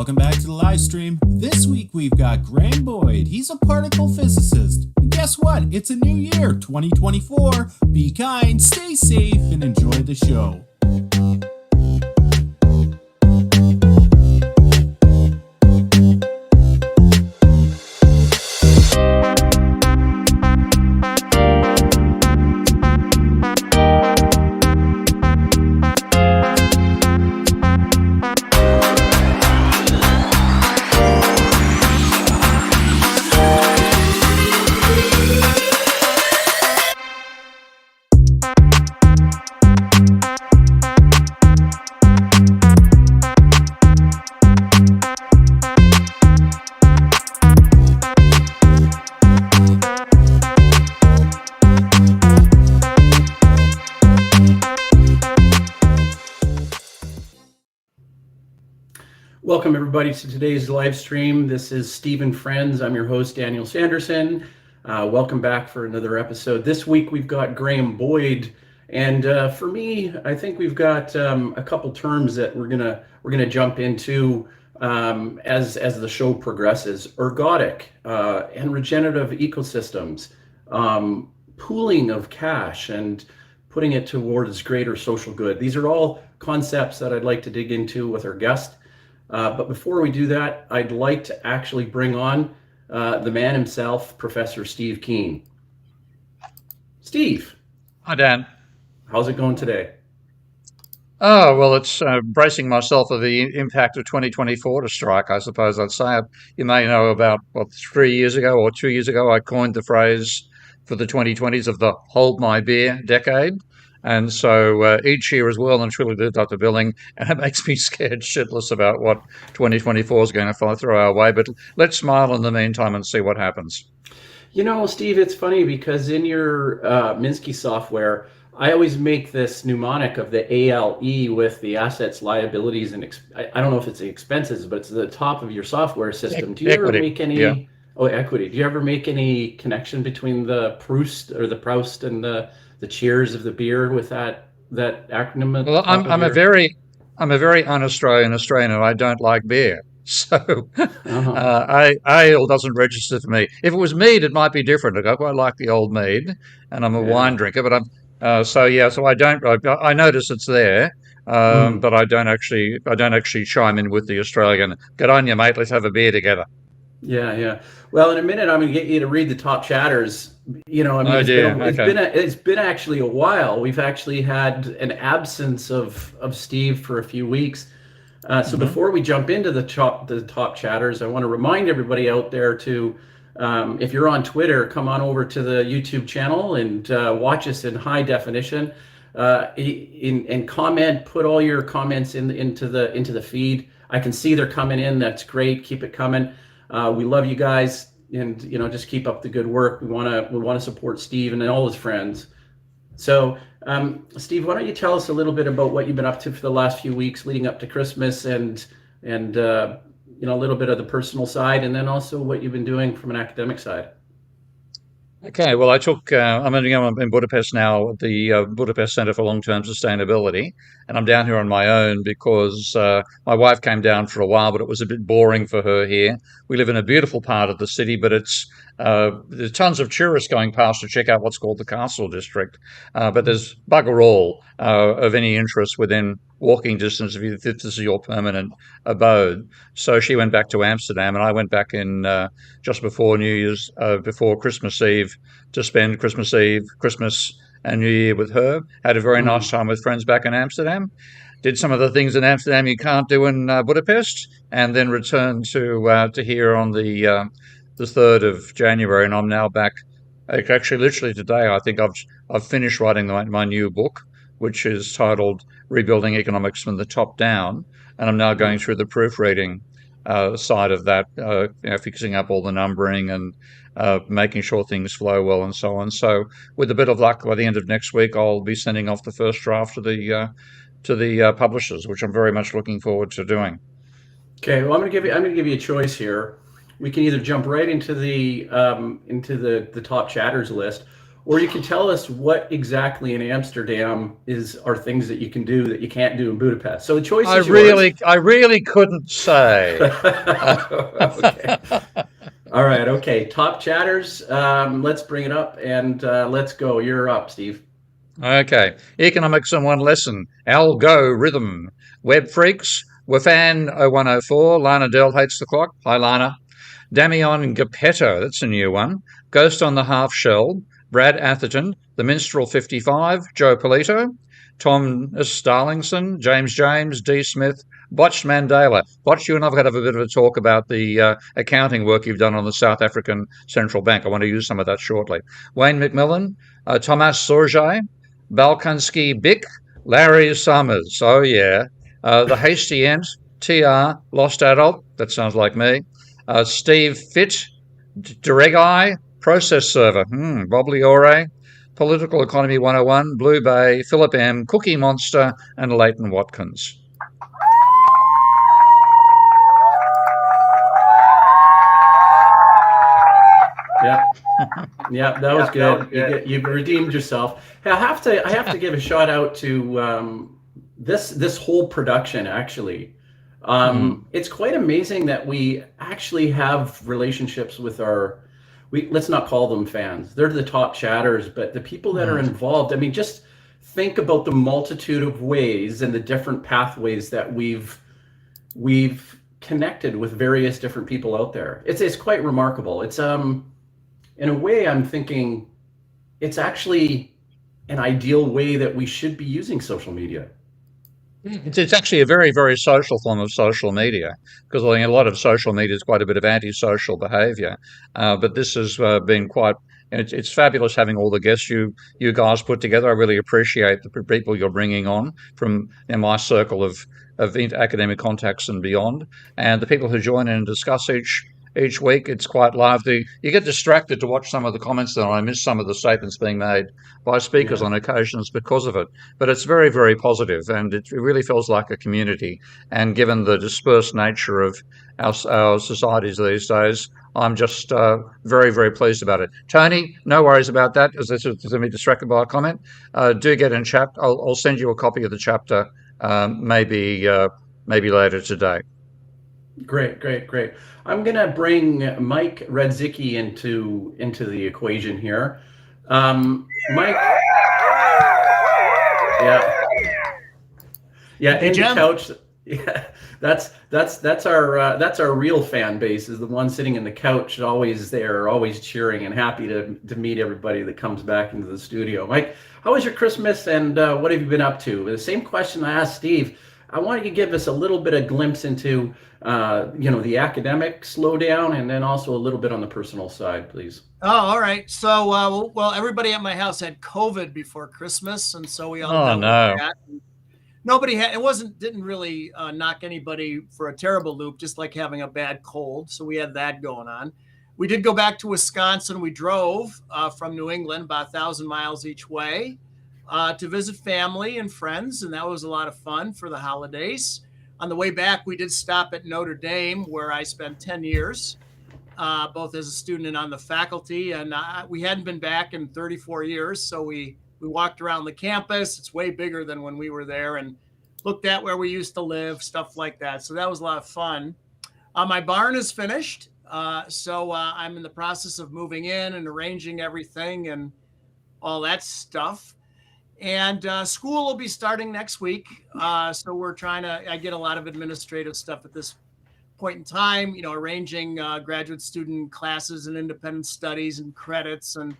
Welcome back to the live stream. This week we've got Graham Boyd. He's a particle physicist. And guess what? It's a new year, 2024. Be kind, stay safe, and enjoy the show. Welcome everybody to today's live stream. This is Steve and Friends. I'm your host, Daniel Sanderson. Welcome back for another episode. This week we've got Graham Boyd, and for me, I think we've got a couple terms that we're gonna jump into as the show progresses. Ergodic and regenerative ecosystems, pooling of cash, and putting it towards greater social good. These are all concepts that I'd like to dig into with our guest. But before we do that, I'd like to actually bring on the man himself, Professor Steve Keen. Steve. Hi, Dan. How's it going today? Oh, well, it's bracing myself for the impact of 2024 to strike, I suppose I'd say. You may know about, 3 years ago or 2 years ago, I coined the phrase for the 2020s of the hold my beer decade. And so each year has well and truly lived up to billing, and it makes me scared shitless about what 2024 is going to throw our way. But let's smile in the meantime and see what happens. You know, Steve, it's funny because in your Minsky software, I always make this mnemonic of the ALE with the assets, liabilities, and I don't know if it's the expenses, but it's at the top of your software system. Do you Equity. ever make any? Yeah. Oh, equity. Do you ever make any connection between the Proust and the cheers of the beer with that acronym at the Well, top I'm a very un-Australian Australian, and I don't like beer. So ale doesn't register for me. If it was mead, it might be different. I quite like the old mead, and I'm a wine drinker. But so I don't. I notice it's there, but I don't actually chime in with the Australian. Get on you, mate. Let's have a beer together. Yeah. Well, in a minute, I'm going to get you to read the top chatters. You know, I mean, it's been actually a while. We've actually had an absence of Steve for a few weeks. So before we jump into the top chatters, I want to remind everybody out there to, if you're on Twitter, come on over to the YouTube channel and watch us in high definition. And comment, put all your comments into the feed. I can see they're coming in. That's great. Keep it coming. We love you guys, and just keep up the good work. We want to support Steve and all his friends. So, Steve, why don't you tell us a little bit about what you've been up to for the last few weeks leading up to Christmas, and a little bit of the personal side, and then also what you've been doing from an academic side. Okay, well, I'm in Budapest now at the Budapest Center for Long-Term Sustainability, and I'm down here on my own because my wife came down for a while, but it was a bit boring for her here. We live in a beautiful part of the city, but there's tons of tourists going past to check out what's called the Castle District, but there's bugger all of any interest within walking distance if this is your permanent abode. So she went back to Amsterdam, and I went back in just before New Year's, before Christmas Eve, to spend Christmas Eve, Christmas and New Year with her. Had a very nice time with friends back in Amsterdam. Did some of the things in Amsterdam you can't do in Budapest, and then returned to here on the 3rd of January, and I'm now back. Actually, literally today, I think I've finished writing my new book, which is titled Rebuilding Economics from the Top Down, and I'm now going through the proofreading side of that, fixing up all the numbering and making sure things flow well and so on. So, with a bit of luck, by the end of next week, I'll be sending off the first draft to the publishers, which I'm very much looking forward to doing. Okay, well, I'm going to give you a choice here. We can either jump right into the top chatters list, or you can tell us what exactly in Amsterdam are things that you can do that you can't do in Budapest. So the choice is yours. I really couldn't say. Okay. All right. Okay. Top chatters. Let's bring it up and let's go. You're up, Steve. Okay. Economics in one lesson. Algorithm. Web freaks. Wafan 0104. Lana Dell hates the clock. Hi, Lana. Damion Geppetto. That's a new one. Ghost on the Half Shell. Brad Atherton. The Minstrel 55. Joe Polito. Tom Starlingson. James. D. Smith. Botched Mandela. Botch, you and I've got to have a bit of a talk about the accounting work you've done on the South African Central Bank. I want to use some of that shortly. Wayne McMillan. Thomas Sorjai. Balkansky Bick, Larry Summers. Oh, yeah. The Hasty Ant, TR, Lost Adult. That sounds like me. Steve Fitt, Diregai, Process Server, Bob Liore, Political Economy 101, Blue Bay, Philip M., Cookie Monster, and Leighton Watkins. Yeah. Yeah, that was good. You redeemed yourself. Hey, I have to give a shout out to this whole production. Actually, it's quite amazing that we actually have relationships with let's not call them fans. They're the top chatters, but the people that are involved. I mean, just think about the multitude of ways and the different pathways that we've connected with various different people out there. It's quite remarkable. It's in a way, I'm thinking it's actually an ideal way that we should be using social media. It's actually a very, very social form of social media, because I think a lot of social media is quite a bit of antisocial behaviour. But this has been quite. It's fabulous having all the guests you guys put together. I really appreciate the people you're bringing on from my circle of academic contacts and beyond, and the people who join in and discuss each week. It's quite lively. You get distracted to watch some of the comments, and I miss some of the statements being made by speakers on occasions because of it. But it's very, very positive, and it really feels like a community. And given the dispersed nature of our societies these days, I'm just very, very pleased about it. Tony, no worries about that, as this is me distracted by a comment. Do get in chat. I'll send you a copy of the chapter maybe later today. Great. I'm going to bring Mike Redzicki into the equation here. Mike. Yeah, hey, in the couch. Yeah, that's our real fan base, is the one sitting in the couch, always there, always cheering and happy to meet everybody that comes back into the studio. Mike, how was your Christmas, and what have you been up to? The same question I asked Steve. I wanted you to give us a little bit of glimpse into the academic slowdown, and then also a little bit on the personal side, please. Oh, all right. So, well, everybody at my house had COVID before Christmas, and so we all dealt with that. Nobody had. Didn't really knock anybody for a terrible loop, just like having a bad cold. So we had that going on. We did go back to Wisconsin. We drove from New England about 1,000 miles each way to visit family and friends, and that was a lot of fun for the holidays. On the way back, we did stop at Notre Dame, where I spent 10 years, both as a student and on the faculty. And we hadn't been back in 34 years, so we walked around the campus. It's way bigger than when we were there, and looked at where we used to live, stuff like that. So that was a lot of fun. My barn is finished, so I'm in the process of moving in and arranging everything and all that stuff. And school will be starting next week. So we're I get a lot of administrative stuff at this point in time, arranging graduate student classes and independent studies and credits and,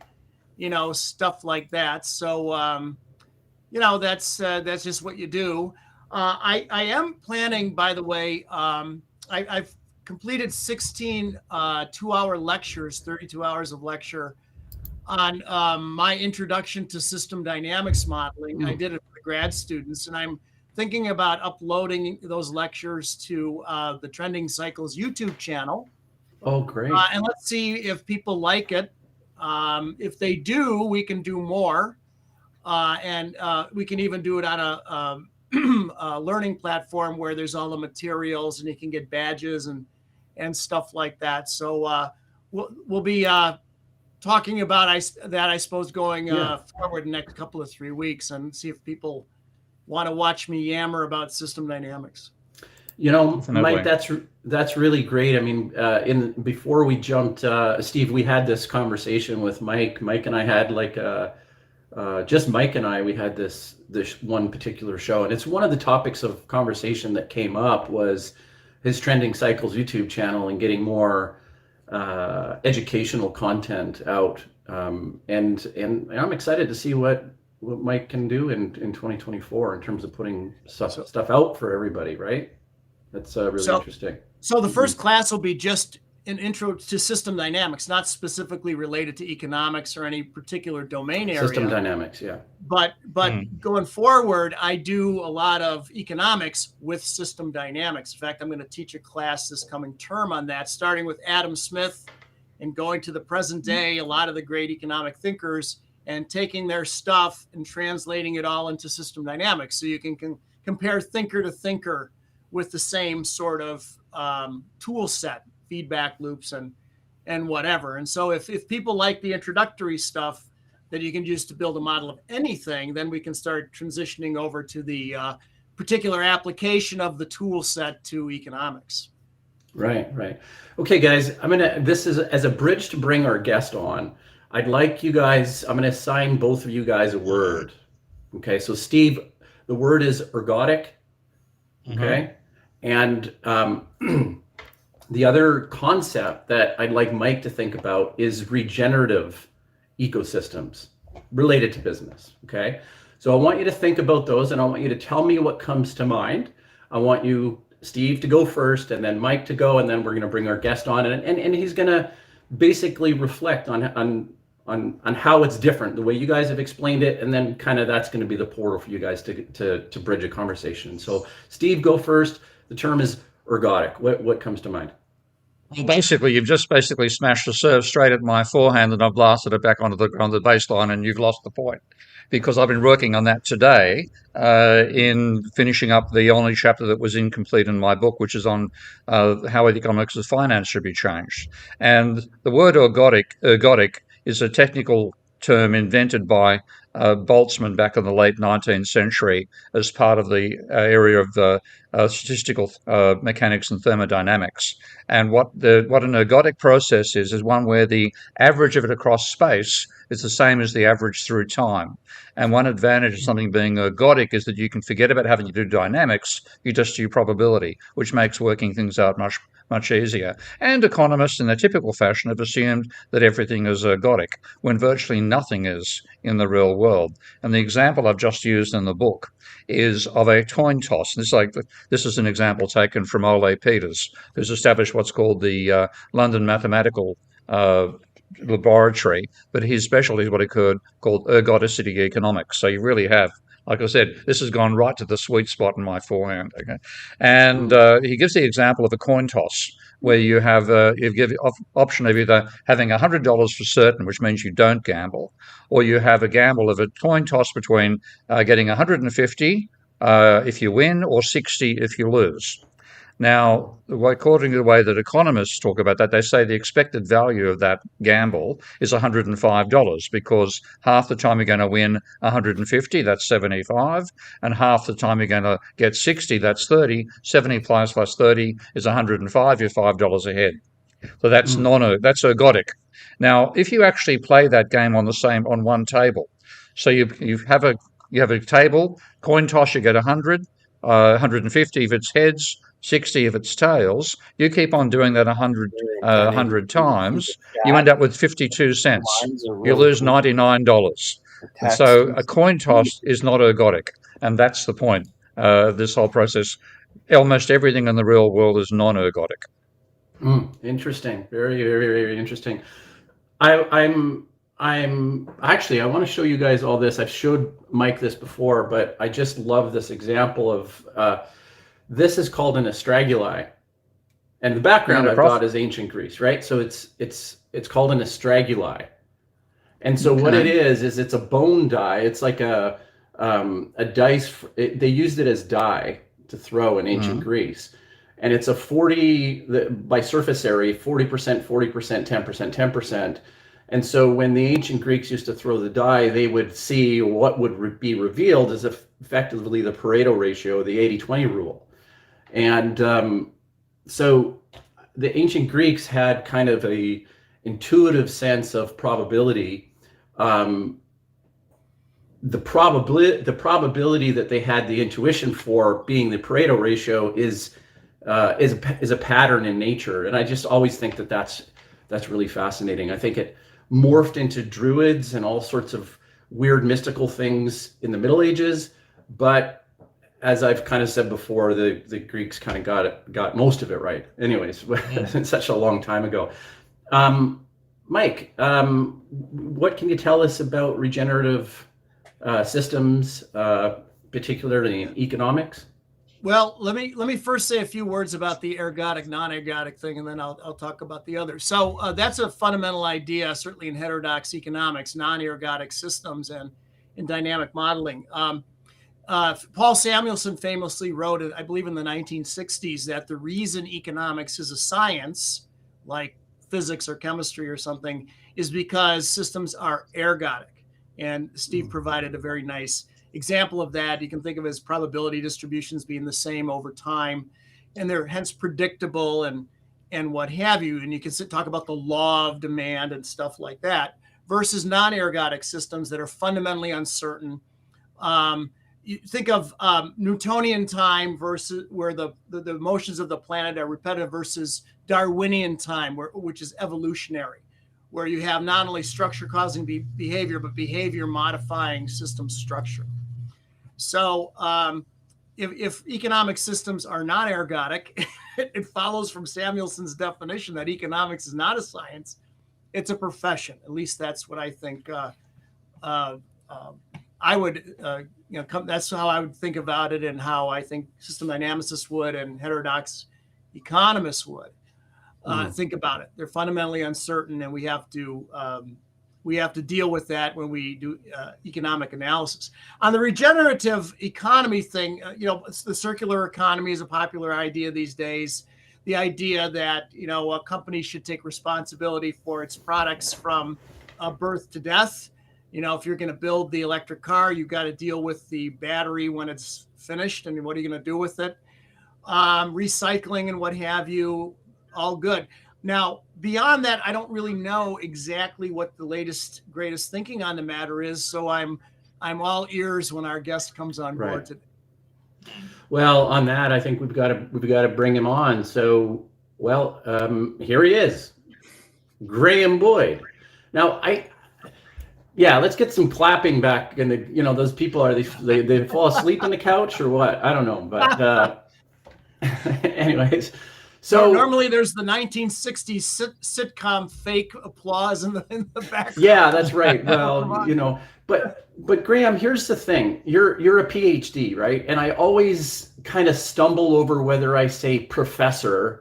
stuff like that. So, that's just what you do. I am planning, by the way, I've completed 16 2-hour lectures, 32 hours of lecture on my introduction to system dynamics modeling. I did it for grad students, and I'm thinking about uploading those lectures to the Trending Cycles YouTube channel. Oh, great. And let's see if people like it. If they do, we can do more. And we can even do it on a learning platform where there's all the materials and you can get badges and stuff like that. So we'll be talking about that, I suppose, going forward the next couple of 3 weeks, and see if people want to watch me yammer about system dynamics. You know, Mike, that's really great. I mean, before we jumped, Steve, we had this conversation with Mike. Mike and I had just Mike and I, we had this one particular show, and it's one of the topics of conversation that came up was his Trending Cycles YouTube channel and getting more educational content out. And I'm excited to see what Mike can do in 2024 in terms of putting stuff out for everybody, right? That's really interesting. So the first class will be just an intro to system dynamics, not specifically related to economics or any particular domain area. System dynamics, yeah. But going forward, I do a lot of economics with system dynamics. In fact, I'm going to teach a class this coming term on that, starting with Adam Smith and going to the present day, a lot of the great economic thinkers, and taking their stuff and translating it all into system dynamics. So you can compare thinker to thinker with the same sort of tool set, feedback loops and whatever. And so if people like the introductory stuff that you can use to build a model of anything, then we can start transitioning over to the particular application of the tool set to economics. Right. Okay, guys, this is as a bridge to bring our guest on. I'd like you guys, I'm going to assign both of you guys a word. Okay, so Steve, the word is ergodic. Okay. And the other concept that I'd like Mike to think about is regenerative ecosystems related to business. Okay. So I want you to think about those, and I want you to tell me what comes to mind. I want you, Steve, to go first, and then Mike to go, and then we're going to bring our guest on, and he's going to basically reflect on how it's different, the way you guys have explained it, and then kind of that's going to be the portal for you guys to bridge a conversation. So Steve, go first. The term is ergodic. What comes to mind? Well, basically, you've just smashed a serve straight at my forehand, and I've blasted it back onto the baseline, and you've lost the point. Because I've been working on that today in finishing up the only chapter that was incomplete in my book, which is on how the economics of finance should be changed. And the word ergodic is a technical term invented by Boltzmann back in the late 19th century as part of the area of the statistical mechanics and thermodynamics. And what an ergodic process is one where the average of it across space is the same as the average through time. And one advantage of something being ergodic is that you can forget about having to do dynamics, you just do probability, which makes working things out much easier. And economists in their typical fashion have assumed that everything is ergodic, when virtually nothing is in the real world. And the example I've just used in the book is of a coin toss. This is an example taken from Ole Peters, who's established what's called the London Mathematical Laboratory, but his specialty is what he called Ergodicity economics. So you really have, like I said, this has gone right to the sweet spot in my forehand. Okay, and he gives the example of a coin toss where you have you give the option of either having $100 for certain, which means you don't gamble, or you have a gamble of a coin toss between getting 150 if you win or 60 if you lose. Now, according to the way that economists talk about that, they say the expected value of that gamble is $105 because half the time you're going to win 150, that's 75, and half the time you're going to get 60, that's 30. 70 plus 30 is 105, you're $5 ahead. So that's that's ergodic. Now, if you actually play that game on one table, so you have a table, coin toss, you get 100, 150 if it's heads, 60 if it's tails. You keep on doing that 100 times, you end up with 52 cents. You lose $99. And so a coin toss is not ergodic, and that's the point of this whole process. Almost everything in the real world is non-ergodic. Interesting. Very, very, very interesting. I'm actually, I want to show you guys all this. I've showed Mike this before, but I just love this example of this is called an astraguli, and the background I've got is ancient Greece, right? So it's called an astraguli, and so what it is it's a bone die. It's like a dice. They used it as die to throw in ancient Greece, and it's a 40 by surface area, 40%, 40%, 10%, 10%. And so when the ancient Greeks used to throw the die, they would see what would be revealed as effectively the Pareto ratio, the 80-20 rule. And so the ancient Greeks had kind of a intuitive sense of probability. The probability that they had the intuition for being the Pareto ratio is a pattern in nature, and I just always think that that's really fascinating. I think it morphed into druids and all sorts of weird mystical things in the Middle Ages, but as I've kind of said before, the Greeks kind of got most of it right. Anyways, it's such a long time ago. Mike, what can you tell us about regenerative systems, particularly in economics? Well, let me first say a few words about the ergodic, non-ergodic thing, and then I'll talk about the other. So that's a fundamental idea, certainly in heterodox economics, non-ergodic systems and in dynamic modeling. Paul Samuelson famously wrote, I believe in the 1960s, that the reason economics is a science, like physics or chemistry or something, is because systems are ergodic. And Steve provided a very nice example of that. You can think of it as probability distributions being the same over time, and they're hence predictable and what have you. And you can talk about the law of demand and stuff like that, versus non-ergodic systems that are fundamentally uncertain. You think of Newtonian time versus where the motions of the planet are repetitive, versus Darwinian time, which is evolutionary, where you have not only structure causing behavior, but behavior modifying system structure. So if economic systems are not ergodic, it follows from Samuelson's definition that economics is not a science, it's a profession. At least that's what I think. I would, that's how I would think about it, and how I think system dynamicists would and heterodox economists would think about it. They're fundamentally uncertain, and we have to deal with that when we do economic analysis. On the regenerative economy thing, the circular economy is a popular idea these days. The idea that a company should take responsibility for its products from birth to death. If you're going to build the electric car, you've got to deal with the battery when it's finished, and what are you going to do with it? Recycling and what have you, all good. Now, beyond that, I don't really know exactly what the latest, greatest thinking on the matter is. So I'm all ears when our guest comes on board today. Well, on that, I think we've got to bring him on. So, here he is, Graham Boyd. Now, let's get some clapping back. And those people, they fall asleep on the couch or what? I don't know, but anyways. So normally there's the 1960s sitcom fake applause in the background. Yeah, that's right. Well, but Graham, here's the thing. You're a PhD, right? And I always kind of stumble over whether I say professor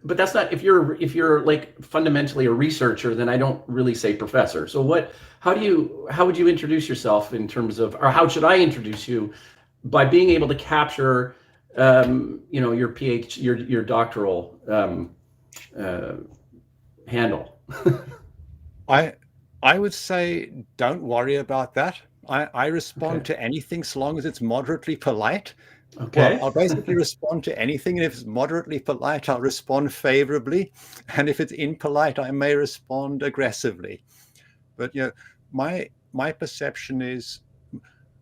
but that's not, if you're like fundamentally a researcher, then I don't really say professor. So how would you introduce yourself in terms of, or how should I introduce you by being able to capture your PhD, your doctoral handle? I would say don't worry about that. I respond to anything so long as it's moderately polite. Okay. Well, I'll basically respond to anything, and if it's moderately polite, I'll respond favorably, and if it's impolite, I may respond aggressively. But my perception is,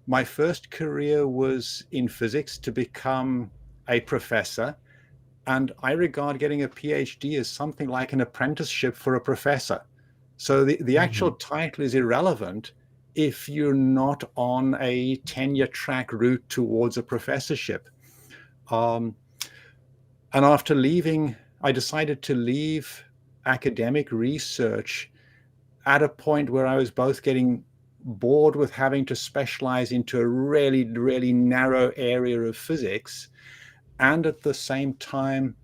my first career was in physics to become a professor, and I regard getting a PhD as something like an apprenticeship for a professor. So the actual title is irrelevant if you're not on a tenure track route towards a professorship. And after leaving, I decided to leave academic research at a point where I was both getting bored with having to specialize into a really, really narrow area of physics, and at the same time,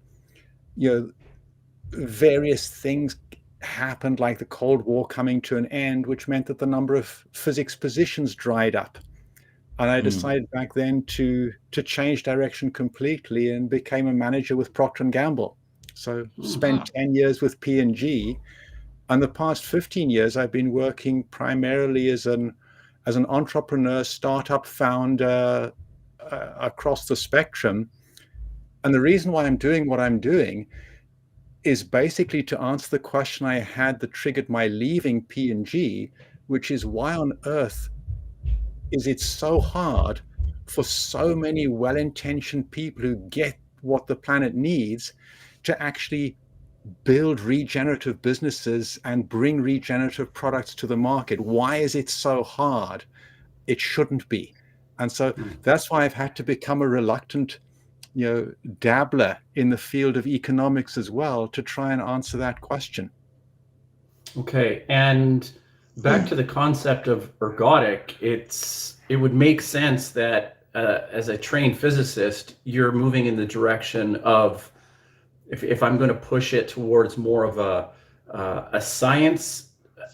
various things happened, like the Cold War coming to an end, which meant that the number of physics positions dried up. And I decided back then to change direction completely and became a manager with Procter & Gamble. So spent 10 years with P&G, And the past 15 years, I've been working primarily as an entrepreneur, startup founder across the spectrum. And the reason why I'm doing what I'm doing is basically to answer the question I had that triggered my leaving P&G, which is why on earth is it so hard for so many well-intentioned people who get what the planet needs to actually build regenerative businesses and bring regenerative products to the market? Why is it so hard? It shouldn't be. And so that's why I've had to become a reluctant, dabbler in the field of economics as well to try and answer that question. Okay, and back to the concept of ergodic, it would make sense that as a trained physicist, you're moving in the direction of, if I'm going to push it towards more of a science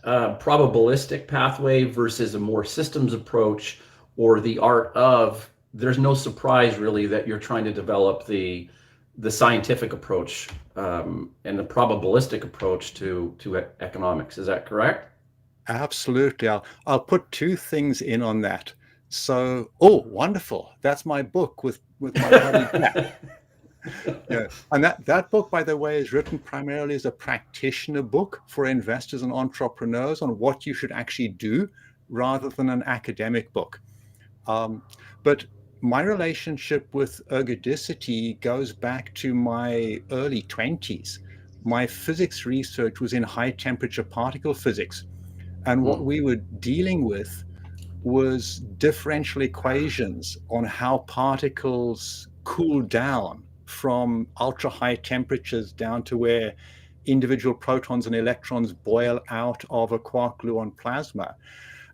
probabilistic pathway versus a more systems approach, or the art of, there's no surprise really that you're trying to develop the scientific approach and the probabilistic approach to economics. Is that correct? Absolutely. I'll put two things in on that. So, wonderful. That's my book with my buddy Jack. Yeah. And that book, by the way, is written primarily as a practitioner book for investors and entrepreneurs on what you should actually do rather than an academic book. But my relationship with ergodicity goes back to my early 20s. My physics research was in high temperature particle physics. And what we were dealing with was differential equations on how particles cool down from ultra high temperatures down to where individual protons and electrons boil out of a quark gluon plasma.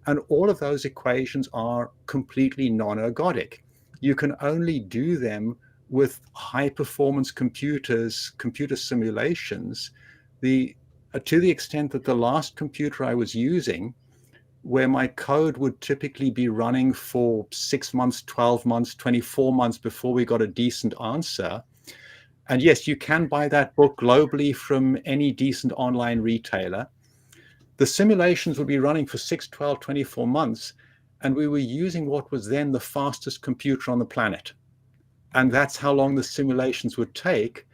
And all of those equations are completely non-ergodic. You can only do them with high performance computer simulations. To the extent that the last computer I was using, where my code would typically be running for 6 months, 12 months, 24 months before we got a decent answer. And yes, you can buy that book globally from any decent online retailer. The simulations would be running for 6, 12, 24 months, and we were using what was then the fastest computer on the planet. And that's how long the simulations would take,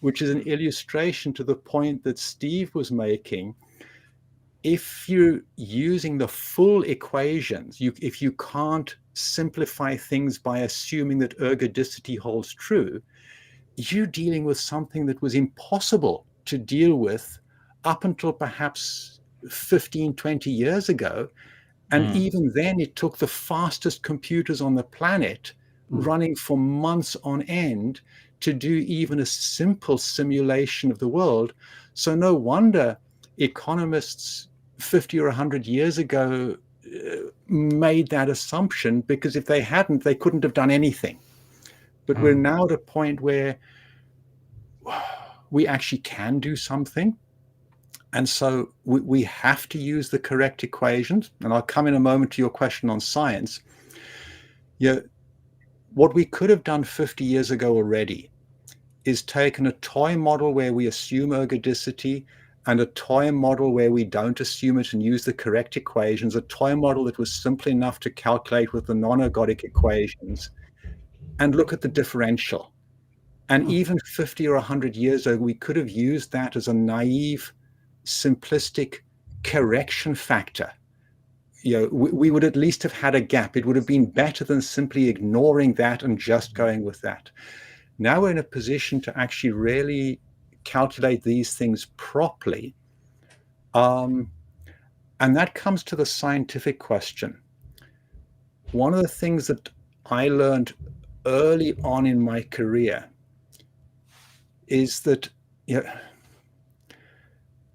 which is an illustration to the point that Steve was making. If you're using the full equations, if you can't simplify things by assuming that ergodicity holds true, you're dealing with something that was impossible to deal with up until perhaps 15, 20 years ago. And even then, it took the fastest computers on the planet running for months on end to do even a simple simulation of the world. So no wonder economists 50 or 100 years ago made that assumption, because if they hadn't, they couldn't have done anything. But we're now at a point where we actually can do something. And so we have to use the correct equations. And I'll come in a moment to your question on science. What we could have done 50 years ago already is taken a toy model where we assume ergodicity and a toy model where we don't assume it and use the correct equations, a toy model that was simple enough to calculate with the non-ergodic equations, and look at the differential. And even 50 or 100 years ago, we could have used that as a naive, simplistic correction factor. We would at least have had a gap. It would have been better than simply ignoring that and just going with that. Now we're in a position to actually really calculate these things properly. And that comes to the scientific question. One of the things that I learned early on in my career is that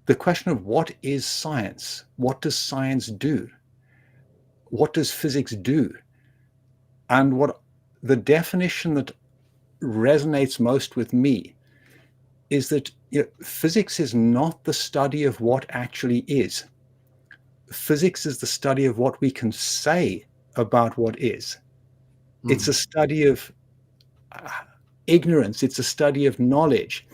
the question of what is science? What does science do? What does physics do? And what the definition that resonates most with me is that physics is not the study of what actually is. Physics is the study of what we can say about what is. It's a study of ignorance. It's a study of knowledge.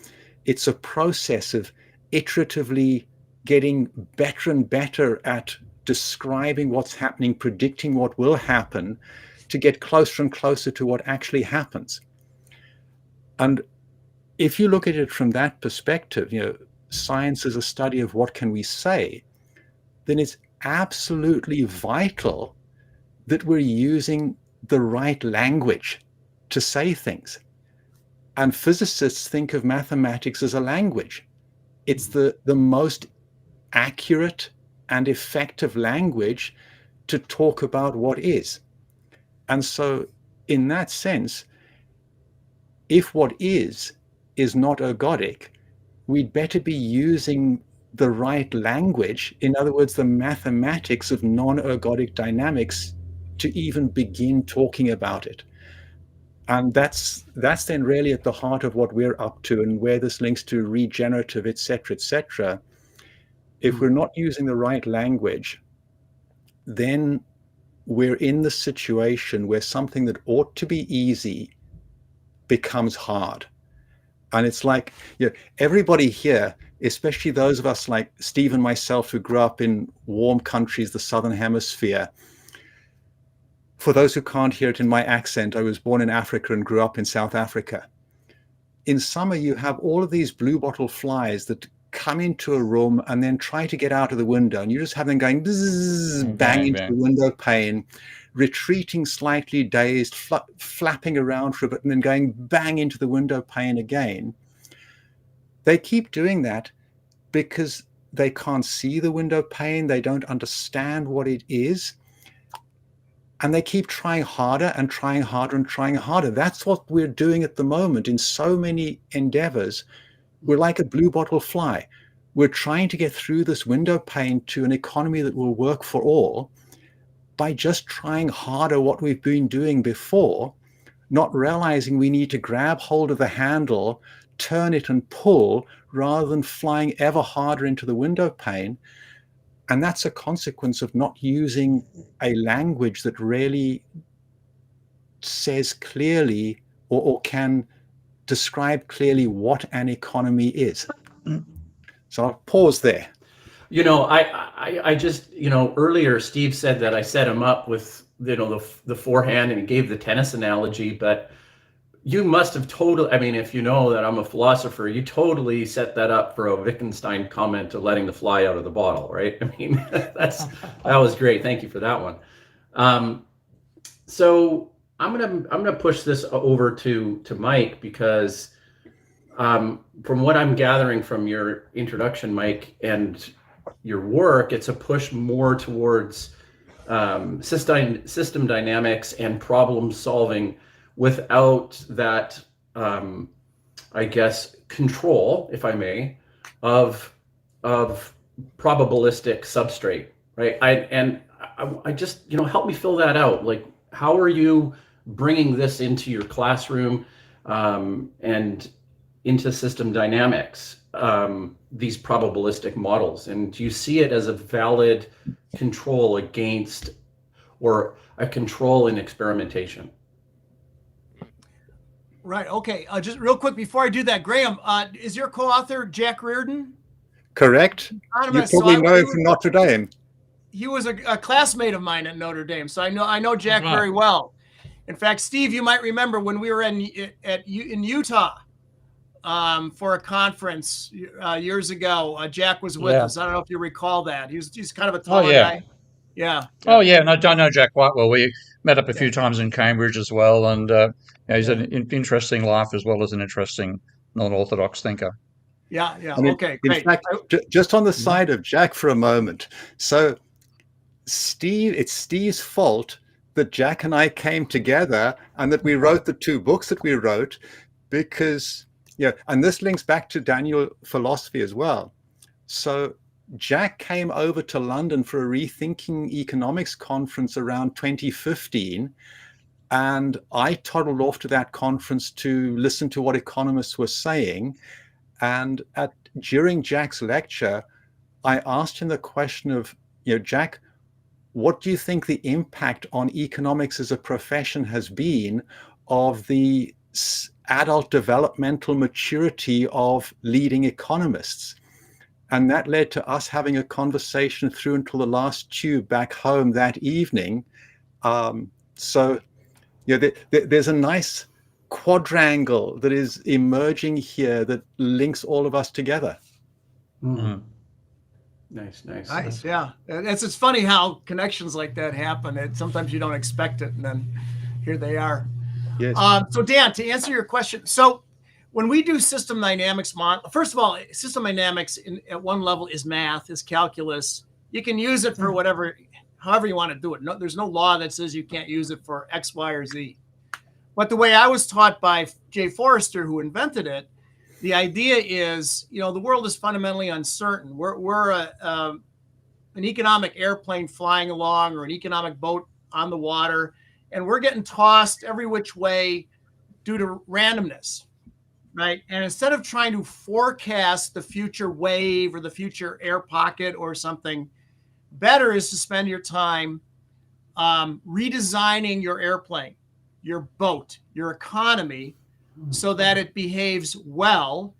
It's a process of iteratively getting better and better at describing what's happening, predicting what will happen, to get closer and closer to what actually happens. And if you look at it from that perspective, science is a study of what can we say, then it's absolutely vital that we're using the right language to say things. And physicists think of mathematics as a language. It's the most accurate and effective language to talk about what is. And so in that sense, if what is not ergodic, we'd better be using the right language, in other words, the mathematics of non-ergodic dynamics, to even begin talking about it. And that's then really at the heart of what we're up to, and where this links to regenerative, et cetera, If we're not using the right language, then we're in the situation where something that ought to be easy becomes hard. And it's like, everybody here, especially those of us like Steve and myself who grew up in warm countries, the Southern Hemisphere. For those who can't hear it in my accent, I was born in Africa and grew up in South Africa. In summer, you have all of these blue bottle flies that come into a room and then try to get out of the window. And you just have them going bzzz, bang into the window pane, retreating slightly dazed, flapping around for a bit, and then going bang into the window pane again. They keep doing that because they can't see the window pane. They don't understand what it is. And they keep trying harder and trying harder and trying harder. That's what we're doing at the moment in so many endeavors. We're like a blue bottle fly. We're trying to get through this window pane to an economy that will work for all by just trying harder what we've been doing before, not realizing we need to grab hold of the handle, turn it and pull, rather than flying ever harder into the window pane. And that's a consequence of not using a language that really says clearly or can describe clearly what an economy is. So I'll pause there. I just, earlier Steve said that I set him up with, the forehand, and he gave the tennis analogy, but you must have totally, if you know that I'm a philosopher, you totally set that up for a Wittgenstein comment to letting the fly out of the bottle, right? That was great. Thank you for that one. So I'm gonna push this over to Mike, because from what I'm gathering from your introduction, Mike, and your work, it's a push more towards system dynamics and problem solving without that, I guess, control, if I may, of probabilistic substrate, right? I just, help me fill that out. Like, how are you bringing this into your classroom and into system dynamics, these probabilistic models? And do you see it as a valid control against, or a control in experimentation? Right. Okay. Just real quick before I do that, Graham, is your co-author Jack Reardon? Correct. You probably know him from Notre Dame. He was a classmate of mine at Notre Dame, so I know Jack very well. In fact, Steve, you might remember when we were in Utah for a conference years ago. Jack was with us. I don't know if you recall that. He's kind of a tall guy. Yeah. Oh yeah, and I know Jack quite well. We met up a few times in Cambridge as well, and he's an interesting life as well as an interesting non-orthodox thinker. Yeah. Okay, great. In fact, just on the side of Jack for a moment. So it's Steve's fault that Jack and I came together and that we wrote the two books that we wrote, because, and this links back to Daniel philosophy as well. So Jack came over to London for a Rethinking Economics conference around 2015, and I toddled off to that conference to listen to what economists were saying. And during Jack's lecture, I asked him the question of, Jack, what do you think the impact on economics as a profession has been of the adult developmental maturity of leading economists? And that led to us having a conversation through until the last tube back home that evening. So there's a nice quadrangle that is emerging here that links all of us together. Mm. Nice. Yeah, it's funny how connections like that happen. Sometimes you don't expect it, and then here they are. Yes. So Dan, to answer your question, so when we do system dynamics model, first of all, system dynamics at one level is math, is calculus. You can use it for however you want to do it. No, there's no law that says you can't use it for X, Y, or Z. But the way I was taught by Jay Forrester, who invented it, the idea is, the world is fundamentally uncertain. We're an economic airplane flying along or an economic boat on the water, and we're getting tossed every which way due to randomness, right? And instead of trying to forecast the future wave or the future air pocket or something, better is to spend your time redesigning your airplane, your boat, your economy, so that it behaves well,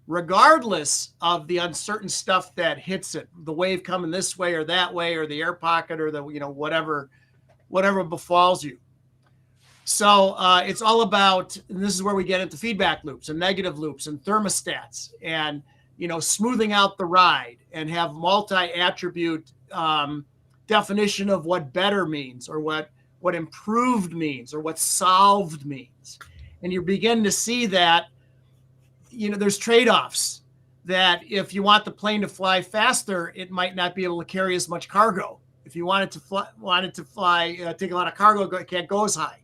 regardless of the uncertain stuff that hits it, the wave coming this way or that way, or the air pocket, or the whatever befalls you. So it's all about, and this is where we get into feedback loops and negative loops and thermostats, and smoothing out the ride, and have multi-attribute definition of what better means, or what improved means, or what solved means. And you begin to see that, there's trade-offs, that if you want the plane to fly faster, it might not be able to carry as much cargo. If you want it to fly, take a lot of cargo, it can't go as high.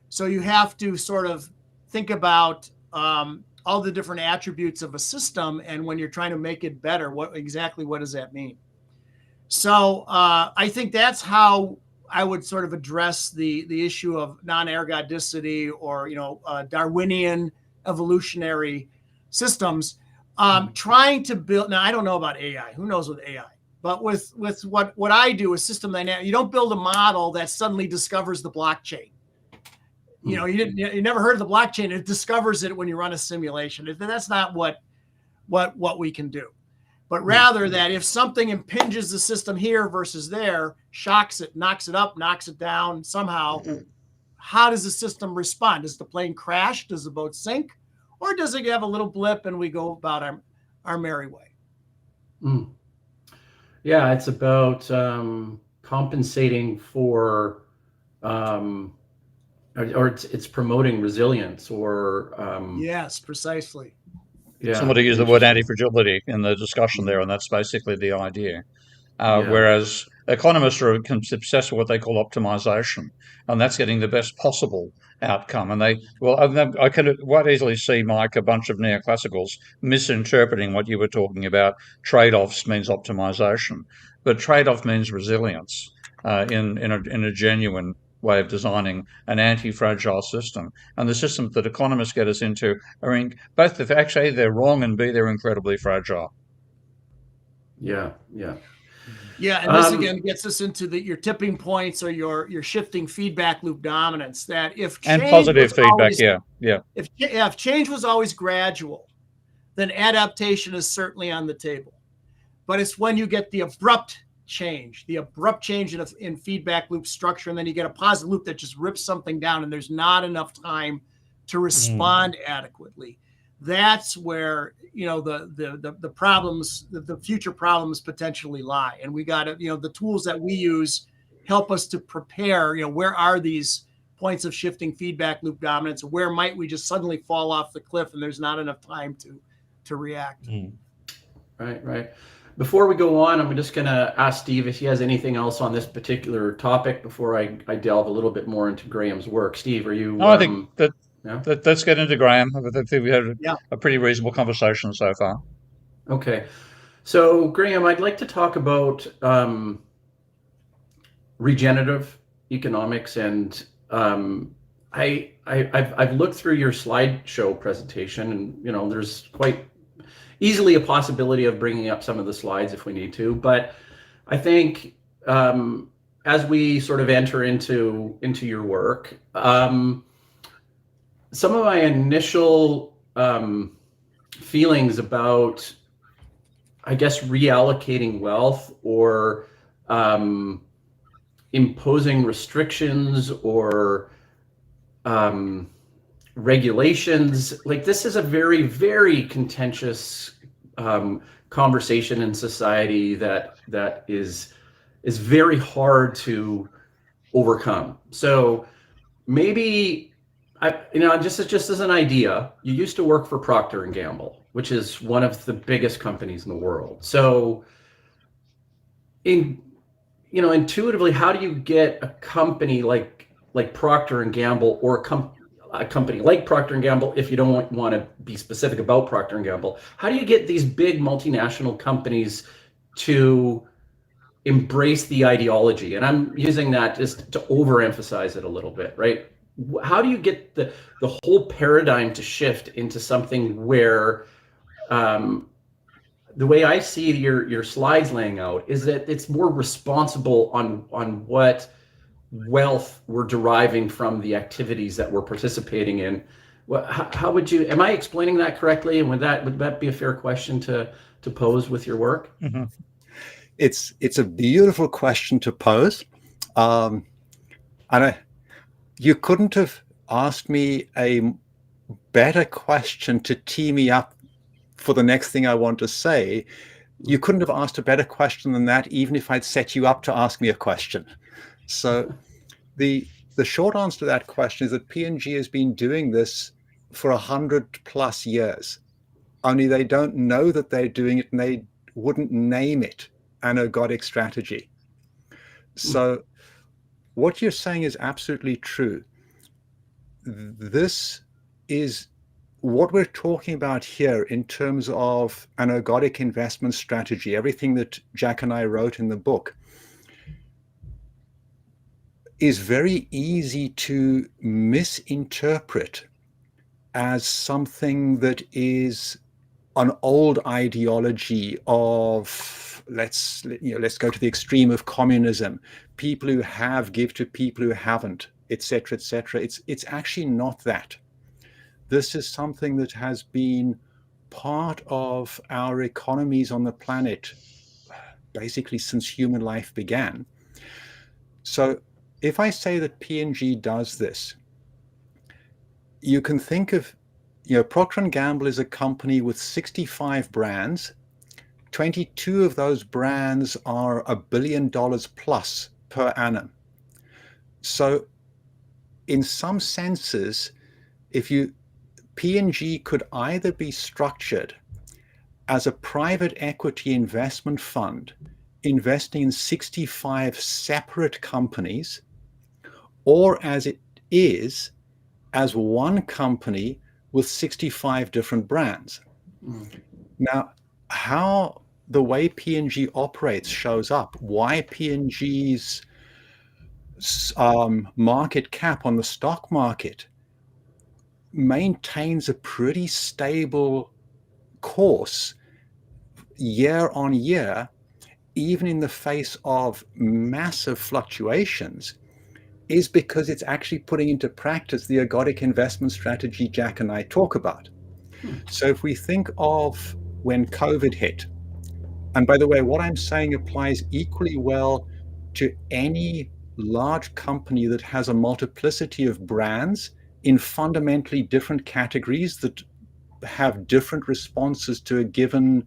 So you have to sort of think about all the different attributes of a system. And when you're trying to make it better, what does that mean? So I think that's how I would sort of address the issue of non-ergodicity or, Darwinian evolutionary systems, trying to build. Now, I don't know about AI. Who knows with AI? But with what I do is system dynamics. You don't build a model that suddenly discovers the blockchain. You never heard of the blockchain. It discovers it when you run a simulation. That's not what we can do. But rather that if something impinges the system here versus there, shocks it, knocks it up, knocks it down somehow, how does the system respond? Does the plane crash? Does the boat sink? Or does it have a little blip and we go about our merry way? Yeah, it's about compensating for, or it's promoting resilience, or yes, precisely. Yeah, somebody used the word antifragility in the discussion there, and that's basically the idea. Whereas economists are obsessed with what they call optimization, and that's getting the best possible outcome. And I can quite easily see, Mike, a bunch of neoclassicals misinterpreting what you were talking about. Trade-offs means optimization, but trade-off means resilience in a genuine way of designing an anti-fragile system. And the systems that economists get us into are both actually they're wrong, and B, they're incredibly fragile. Yeah. And this again gets us into your tipping points or your shifting feedback loop dominance. That if change and positive feedback, If change was always gradual, then adaptation is certainly on the table. But it's when you get the abrupt change in feedback loop structure, and then you get a positive loop that just rips something down, and there's not enough time to respond adequately. That's where the problems, the future problems potentially lie. And we got to, the tools that we use help us to prepare. Where are these points of shifting feedback loop dominance? Where might we just suddenly fall off the cliff and there's not enough time to react? Right. Before we go on, I'm just going to ask Steve if he has anything else on this particular topic before I delve a little bit more into Graham's work. Steve, are you? No, I think let's get into Graham. I think we had a pretty reasonable conversation so far. Okay. So, Graham, I'd like to talk about regenerative economics, and I've looked through your slideshow presentation, and there's quite easily a possibility of bringing up some of the slides if we need to. But I think as we sort of enter into your work, some of my initial feelings about I guess, reallocating wealth or imposing restrictions or regulations. Like, this is a very, very contentious conversation in society that is very hard to overcome. So maybe just as an idea, you used to work for Procter and Gamble, which is one of the biggest companies in the world. So intuitively, how do you get a company like Procter and Gamble, or a company like Procter and Gamble, if you don't want to be specific about Procter and Gamble, how do you get these big multinational companies to embrace the ideology? And I'm using that just to overemphasize it a little bit, right? How do you get the whole paradigm to shift into something where the way I see your slides laying out is that it's more responsible on what wealth we're deriving from the activities that we're participating in. How would you? Am I explaining that correctly? And would that be a fair question to pose with your work? Mm-hmm. It's a beautiful question to pose, and you couldn't have asked me a better question to tee me up for the next thing I want to say. You couldn't have asked a better question than that, even if I'd set you up to ask me a question. So the short answer to that question is that P&G has been doing this for 100+ years. Only they don't know that they're doing it, and they wouldn't name it an ergodic strategy. So what you're saying is absolutely true. This is what we're talking about here in terms of an ergodic investment strategy. Everything that Jack and I wrote in the book is very easy to misinterpret as something that is an old ideology of, let's go to the extreme of communism. People who have give to people who haven't, etc., etc. It's actually not that. This is something that has been part of our economies on the planet basically since human life began. So if I say that P&G does this, you can think of, Procter & Gamble is a company with 65 brands. 22 of those brands are $1 billion plus per annum. So in some senses, P&G could either be structured as a private equity investment fund investing in 65 separate companies, or as it is as one company with 65 different brands. Now, how the way P&G operates shows up, why P&G's market cap on the stock market maintains a pretty stable course year on year, even in the face of massive fluctuations, is because it's actually putting into practice the ergodic investment strategy Jack and I talk about. So if we think of when COVID hit, and by the way, what I'm saying applies equally well to any large company that has a multiplicity of brands in fundamentally different categories that have different responses to a given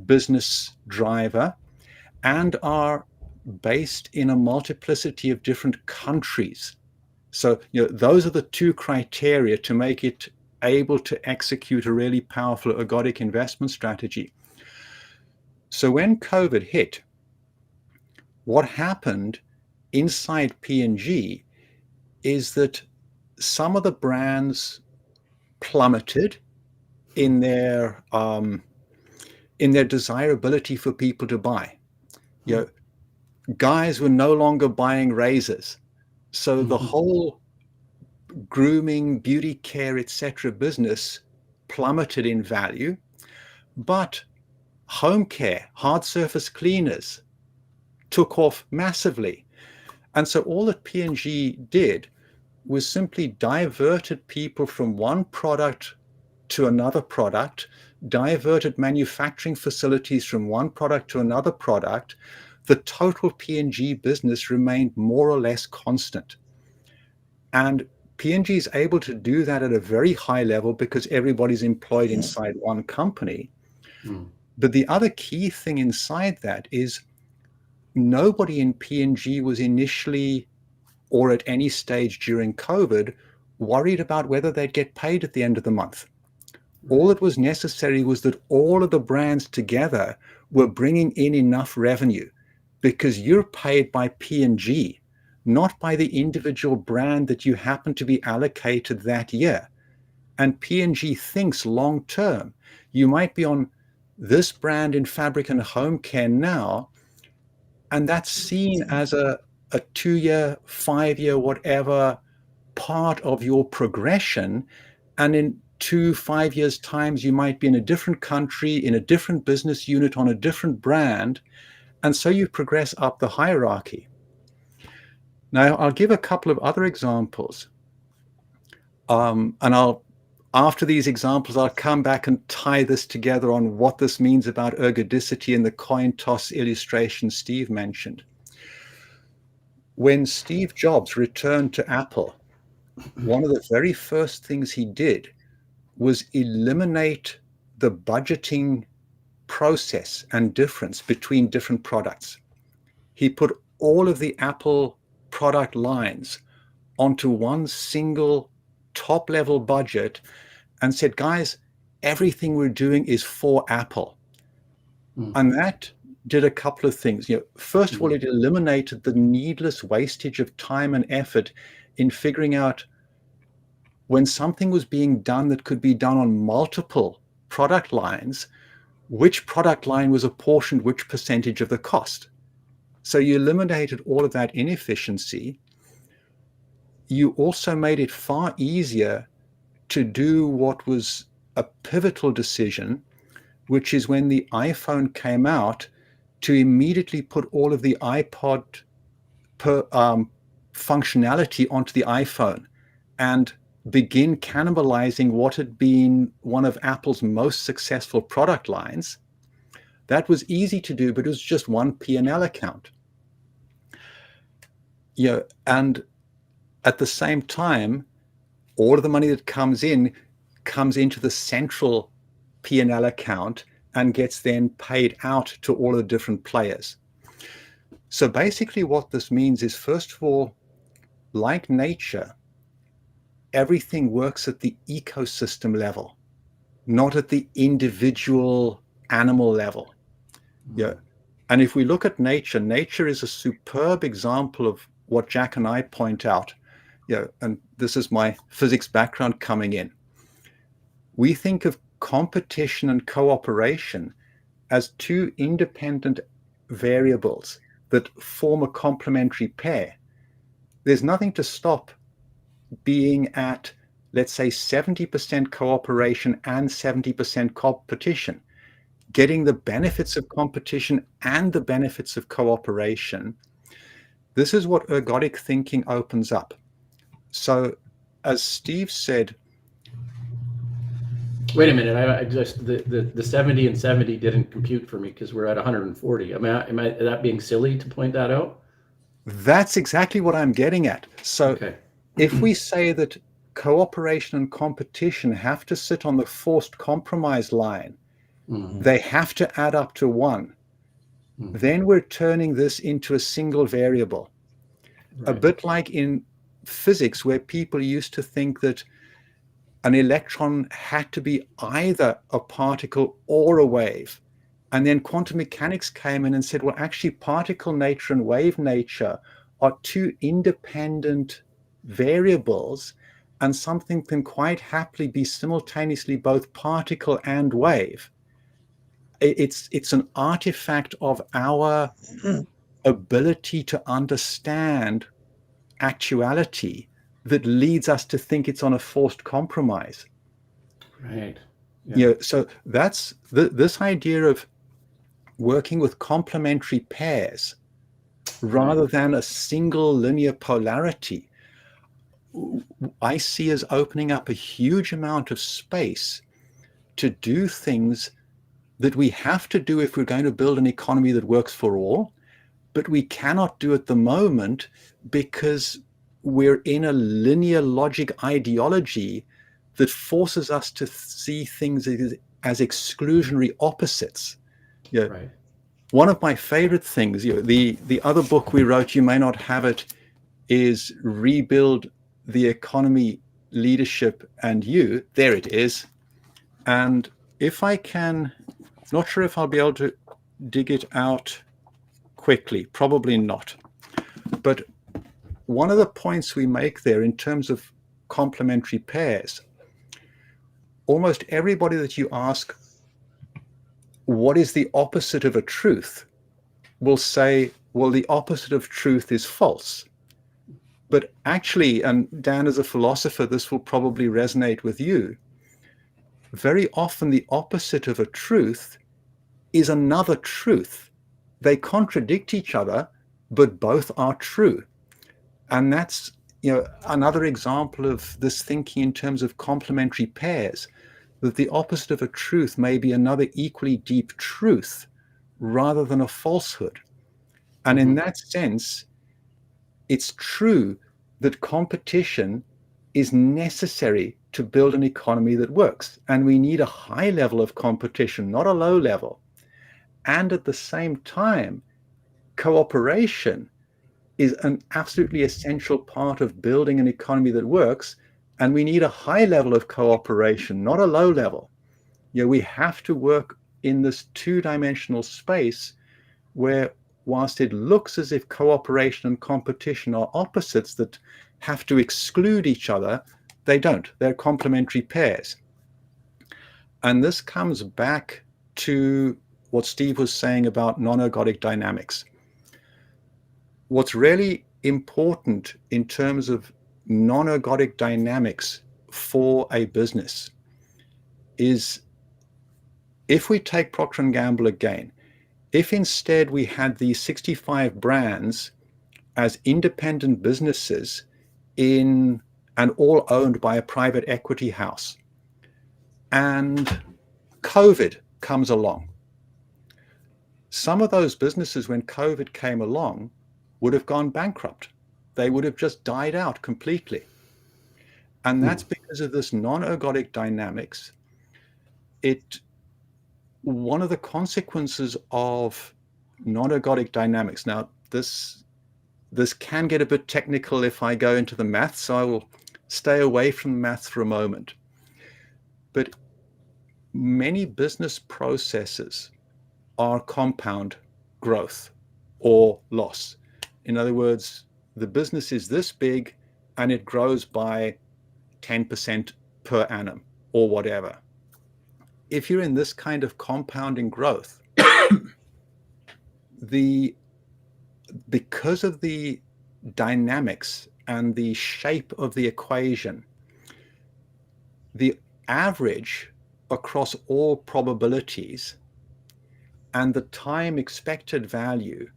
business driver and are based in a multiplicity of different countries. So, those are the two criteria to make it able to execute a really powerful ergodic investment strategy. So when COVID hit, what happened inside P&G is that some of the brands plummeted in their desirability for people to buy. Guys were no longer buying razors, so the whole grooming, beauty care, etc. business plummeted in value. But home care, hard surface cleaners took off massively. And so all that P&G did was simply diverted people from one product to another product diverted manufacturing facilities from one product to another product, the total P&G business remained more or less constant. And P&G is able to do that at a very high level because everybody's employed inside one company. But the other key thing inside that is nobody in P&G was initially or at any stage during COVID worried about whether they'd get paid at the end of the month. All that was necessary was that all of the brands together were bringing in enough revenue, because you're paid by P&G, not by the individual brand that you happen to be allocated that year. And P&G thinks long term. You might be on this brand in fabric and home care now, and that's seen as a 2-year, 5-year, whatever part of your progression. And in 2-5 years times, you might be in a different country, in a different business unit, on a different brand. And so you progress up the hierarchy. Now, I'll give a couple of other examples. After these examples, I'll come back and tie this together on what this means about ergodicity and the coin toss illustration Steve mentioned. When Steve Jobs returned to Apple, one of the very first things he did was eliminate the budgeting process and difference between different products. He put all of the Apple product lines onto one single top-level budget and said, guys, everything we're doing is for Apple. And that did a couple of things. First of all, it eliminated the needless wastage of time and effort in figuring out when something was being done that could be done on multiple product lines, which product line was apportioned which percentage of the cost. So you eliminated all of that inefficiency. You also made it far easier to do what was a pivotal decision, which is when the iPhone came out, to immediately put all of the iPod functionality onto the iPhone and begin cannibalizing what had been one of Apple's most successful product lines. That was easy to do, but it was just one P&L account. And at the same time, all of the money that comes into the central P&L account and gets then paid out to all of the different players. So basically what this means is, first of all, like nature, everything works at the ecosystem level, not at the individual animal level. And if we look at nature, nature is a superb example of what Jack and I point out. And this is my physics background coming in. We think of competition and cooperation as two independent variables that form a complementary pair. There's nothing to stop being at, let's say, 70% cooperation and 70% competition, getting the benefits of competition and the benefits of cooperation. This is what ergodic thinking opens up. So, as Steve said, wait a minute, I just the 70 and 70 didn't compute for me because we're at 140. Am I that being silly to point that out? That's exactly what I'm getting at. So okay. If we say that cooperation and competition have to sit on the forced compromise line, they have to add up to 1. Then we're turning this into a single variable. Right. A bit like in physics, where people used to think that an electron had to be either a particle or a wave. And then quantum mechanics came in and said, well, actually, particle nature and wave nature are two independent variables, and something can quite happily be simultaneously both particle and wave. It's an artifact of our ability to understand actuality that leads us to think it's on a forced compromise. Right. So that's this idea of working with complementary pairs rather than a single linear polarity, I see as opening up a huge amount of space to do things that we have to do if we're going to build an economy that works for all, but we cannot do at the moment because we're in a linear logic ideology that forces us to see things as exclusionary opposites. You know, Right. one of my favorite things, the other book we wrote, you may not have it, is Rebuild the Economy, Leadership and You. There it is. And if I can, not sure if I'll be able to dig it out quickly, probably not. But one of the points we make there in terms of complementary pairs, almost everybody that you ask, what is the opposite of a truth, will say, well, the opposite of truth is false. But actually, and Dan, as a philosopher, this will probably resonate with you, very often the opposite of a truth is another truth. They contradict each other, but both are true. And that's, another example of this thinking in terms of complementary pairs, that the opposite of a truth may be another equally deep truth rather than a falsehood. And in that sense, it's true that competition is necessary to build an economy that works. And we need a high level of competition, not a low level. And at the same time, cooperation is an absolutely essential part of building an economy that works. And we need a high level of cooperation, not a low level. We have to work in this two-dimensional space where, whilst it looks as if cooperation and competition are opposites that have to exclude each other, they don't. They're complementary pairs. And this comes back to what Steve was saying about non-ergodic dynamics. What's really important in terms of non-ergodic dynamics for a business is, if we take Procter & Gamble again, if instead we had these 65 brands as independent businesses and all owned by a private equity house, and COVID comes along, some of those businesses, when COVID came along, would have gone bankrupt. They would have just died out completely. And that's because of this non-ergodic dynamics. One of the consequences of non-ergodic dynamics, now this can get a bit technical if I go into the maths, so I will stay away from the maths for a moment. But many business processes are compound growth or loss. In other words, the business is this big and it grows by 10% per annum or whatever. If you're in this kind of compounding growth, because of the dynamics and the shape of the equation, the average across all probabilities and the time expected value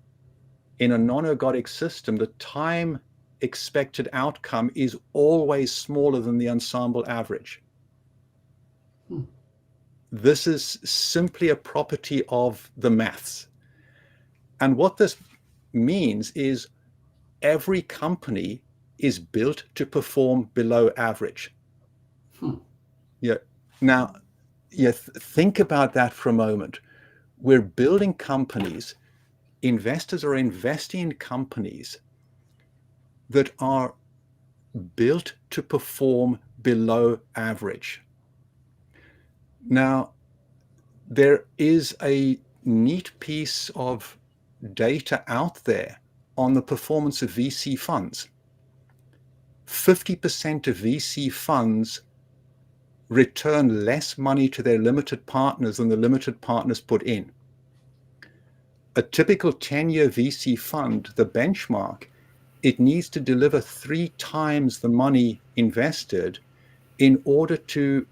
in a non-ergodic system, the time expected outcome is always smaller than the ensemble average. This is simply a property of the maths. And what this means is every company is built to perform below average. Now, think about that for a moment. We're building companies, investors are investing in companies that are built to perform below average. Now, there is a neat piece of data out there on the performance of VC funds. 50% of VC funds return less money to their limited partners than the limited partners put in. A typical 10-year VC fund, the benchmark, it needs to deliver 3 times the money invested in order to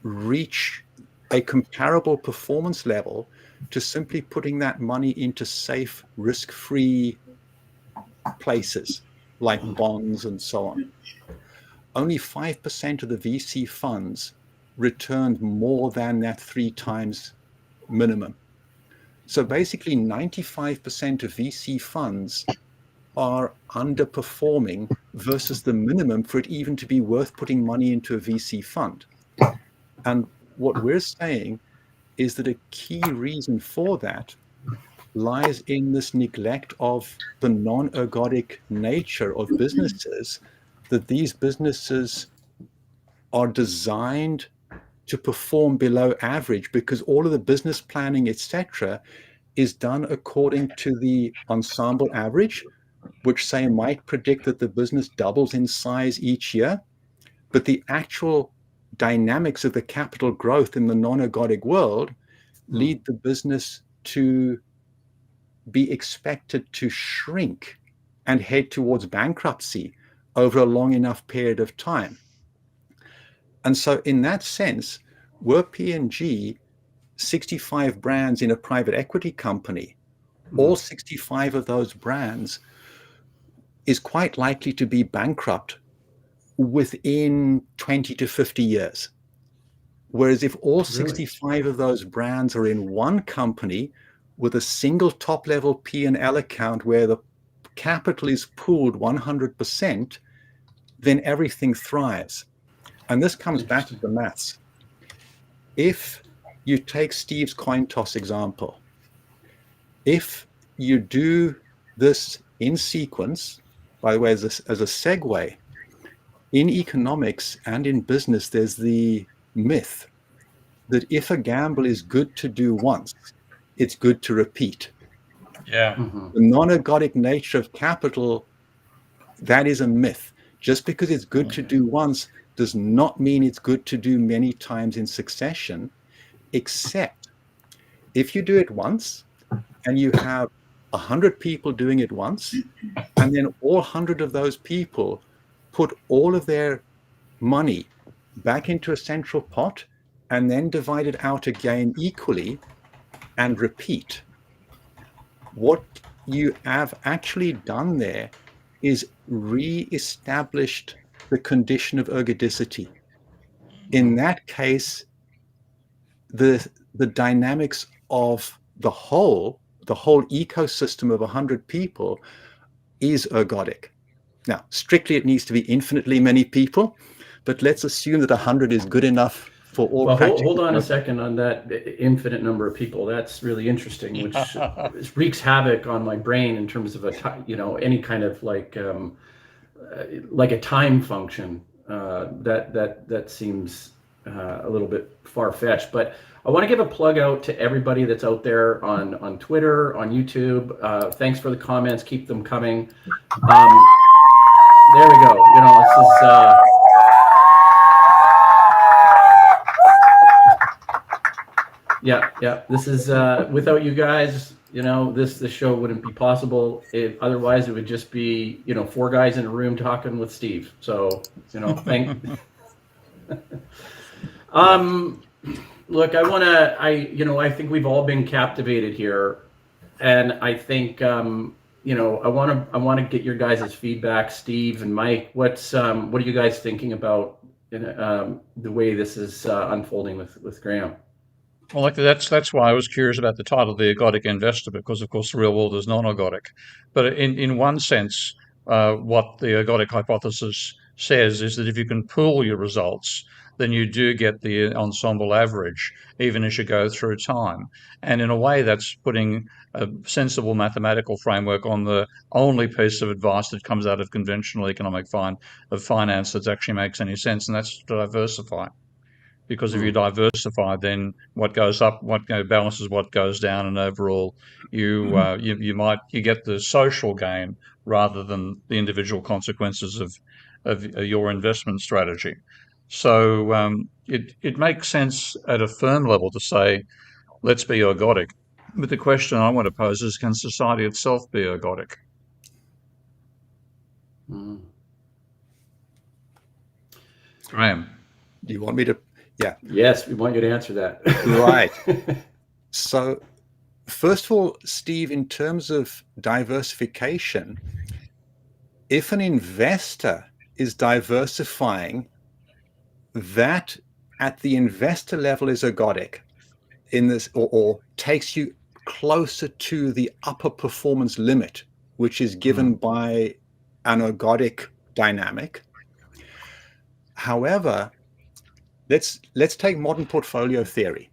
reach a comparable performance level to simply putting that money into safe, risk-free places like bonds and so on. Only 5% of the VC funds returned more than that 3 times minimum. So basically 95% of VC funds are underperforming versus the minimum for it even to be worth putting money into a VC fund. And what we're saying is that a key reason for that lies in this neglect of the non-ergodic nature of businesses, that these businesses are designed to perform below average because all of the business planning, etc., is done according to the ensemble average, which say might predict that the business doubles in size each year. But the actual dynamics of the capital growth in the non-ergodic world lead the business to be expected to shrink and head towards bankruptcy over a long enough period of time. And so in that sense, were P&G 65 brands in a private equity company, all 65 of those brands is quite likely to be bankrupt within 20 to 50 years. Whereas if all 65 of those brands are in one company with a single top-level P&L account where the capital is pooled 100%, then everything thrives. And this comes back to the maths. If you take Steve's coin toss example, if you do this in sequence, by the way, as a segue, in economics and in business, there's the myth that if a gamble is good to do once, it's good to repeat. Yeah. The non-ergodic nature of capital, that is a myth. Just because it's good to do once does not mean it's good to do many times in succession, except if you do it once and you have 100 people doing it once, and then all 100 of those people put all of their money back into a central pot and then divide it out again equally and repeat. What you have actually done there is re-established the condition of ergodicity. In that case, the dynamics of the whole ecosystem of 100 people is ergodic. Now, strictly, it needs to be infinitely many people, but let's assume that 100 is good enough for all. Well, hold on a second on that infinite number of people. That's really interesting, which wreaks havoc on my brain in terms of any kind of like a time function. That seems a little bit far-fetched, but I want to give a plug out to everybody that's out there on Twitter, on YouTube. Thanks for the comments. Keep them coming. There we go. This is yeah. This is without you guys, this show wouldn't be possible. Otherwise, it would just be 4 guys in a room talking with Steve. So thank. Look, I think we've all been captivated here, and I think I want to get your guys' feedback, Steve and Mike. What are you guys thinking about the way this is unfolding with Graham? Well, that's why I was curious about the title, The Ergodic Investor, because of course the real world is non-ergodic. But in one sense, what the ergodic hypothesis says is that if you can pool your results, then you do get the ensemble average, even as you go through time. And in a way, that's putting a sensible mathematical framework on the only piece of advice that comes out of conventional economic finance that actually makes any sense, and that's to diversify. Because if you diversify, then what goes up, balances what goes down, and overall, you get the social gain rather than the individual consequences of your investment strategy. So it makes sense at a firm level to say, let's be ergodic. But the question I want to pose is, can society itself be ergodic? Graham, do you want me to? Yeah. Yes, we want you to answer that. Right. So, first of all, Steve, in terms of diversification, if an investor is diversifying, that at the investor level is ergodic in this, or takes you closer to the upper performance limit, which is given by an ergodic dynamic. However, let's take modern portfolio theory.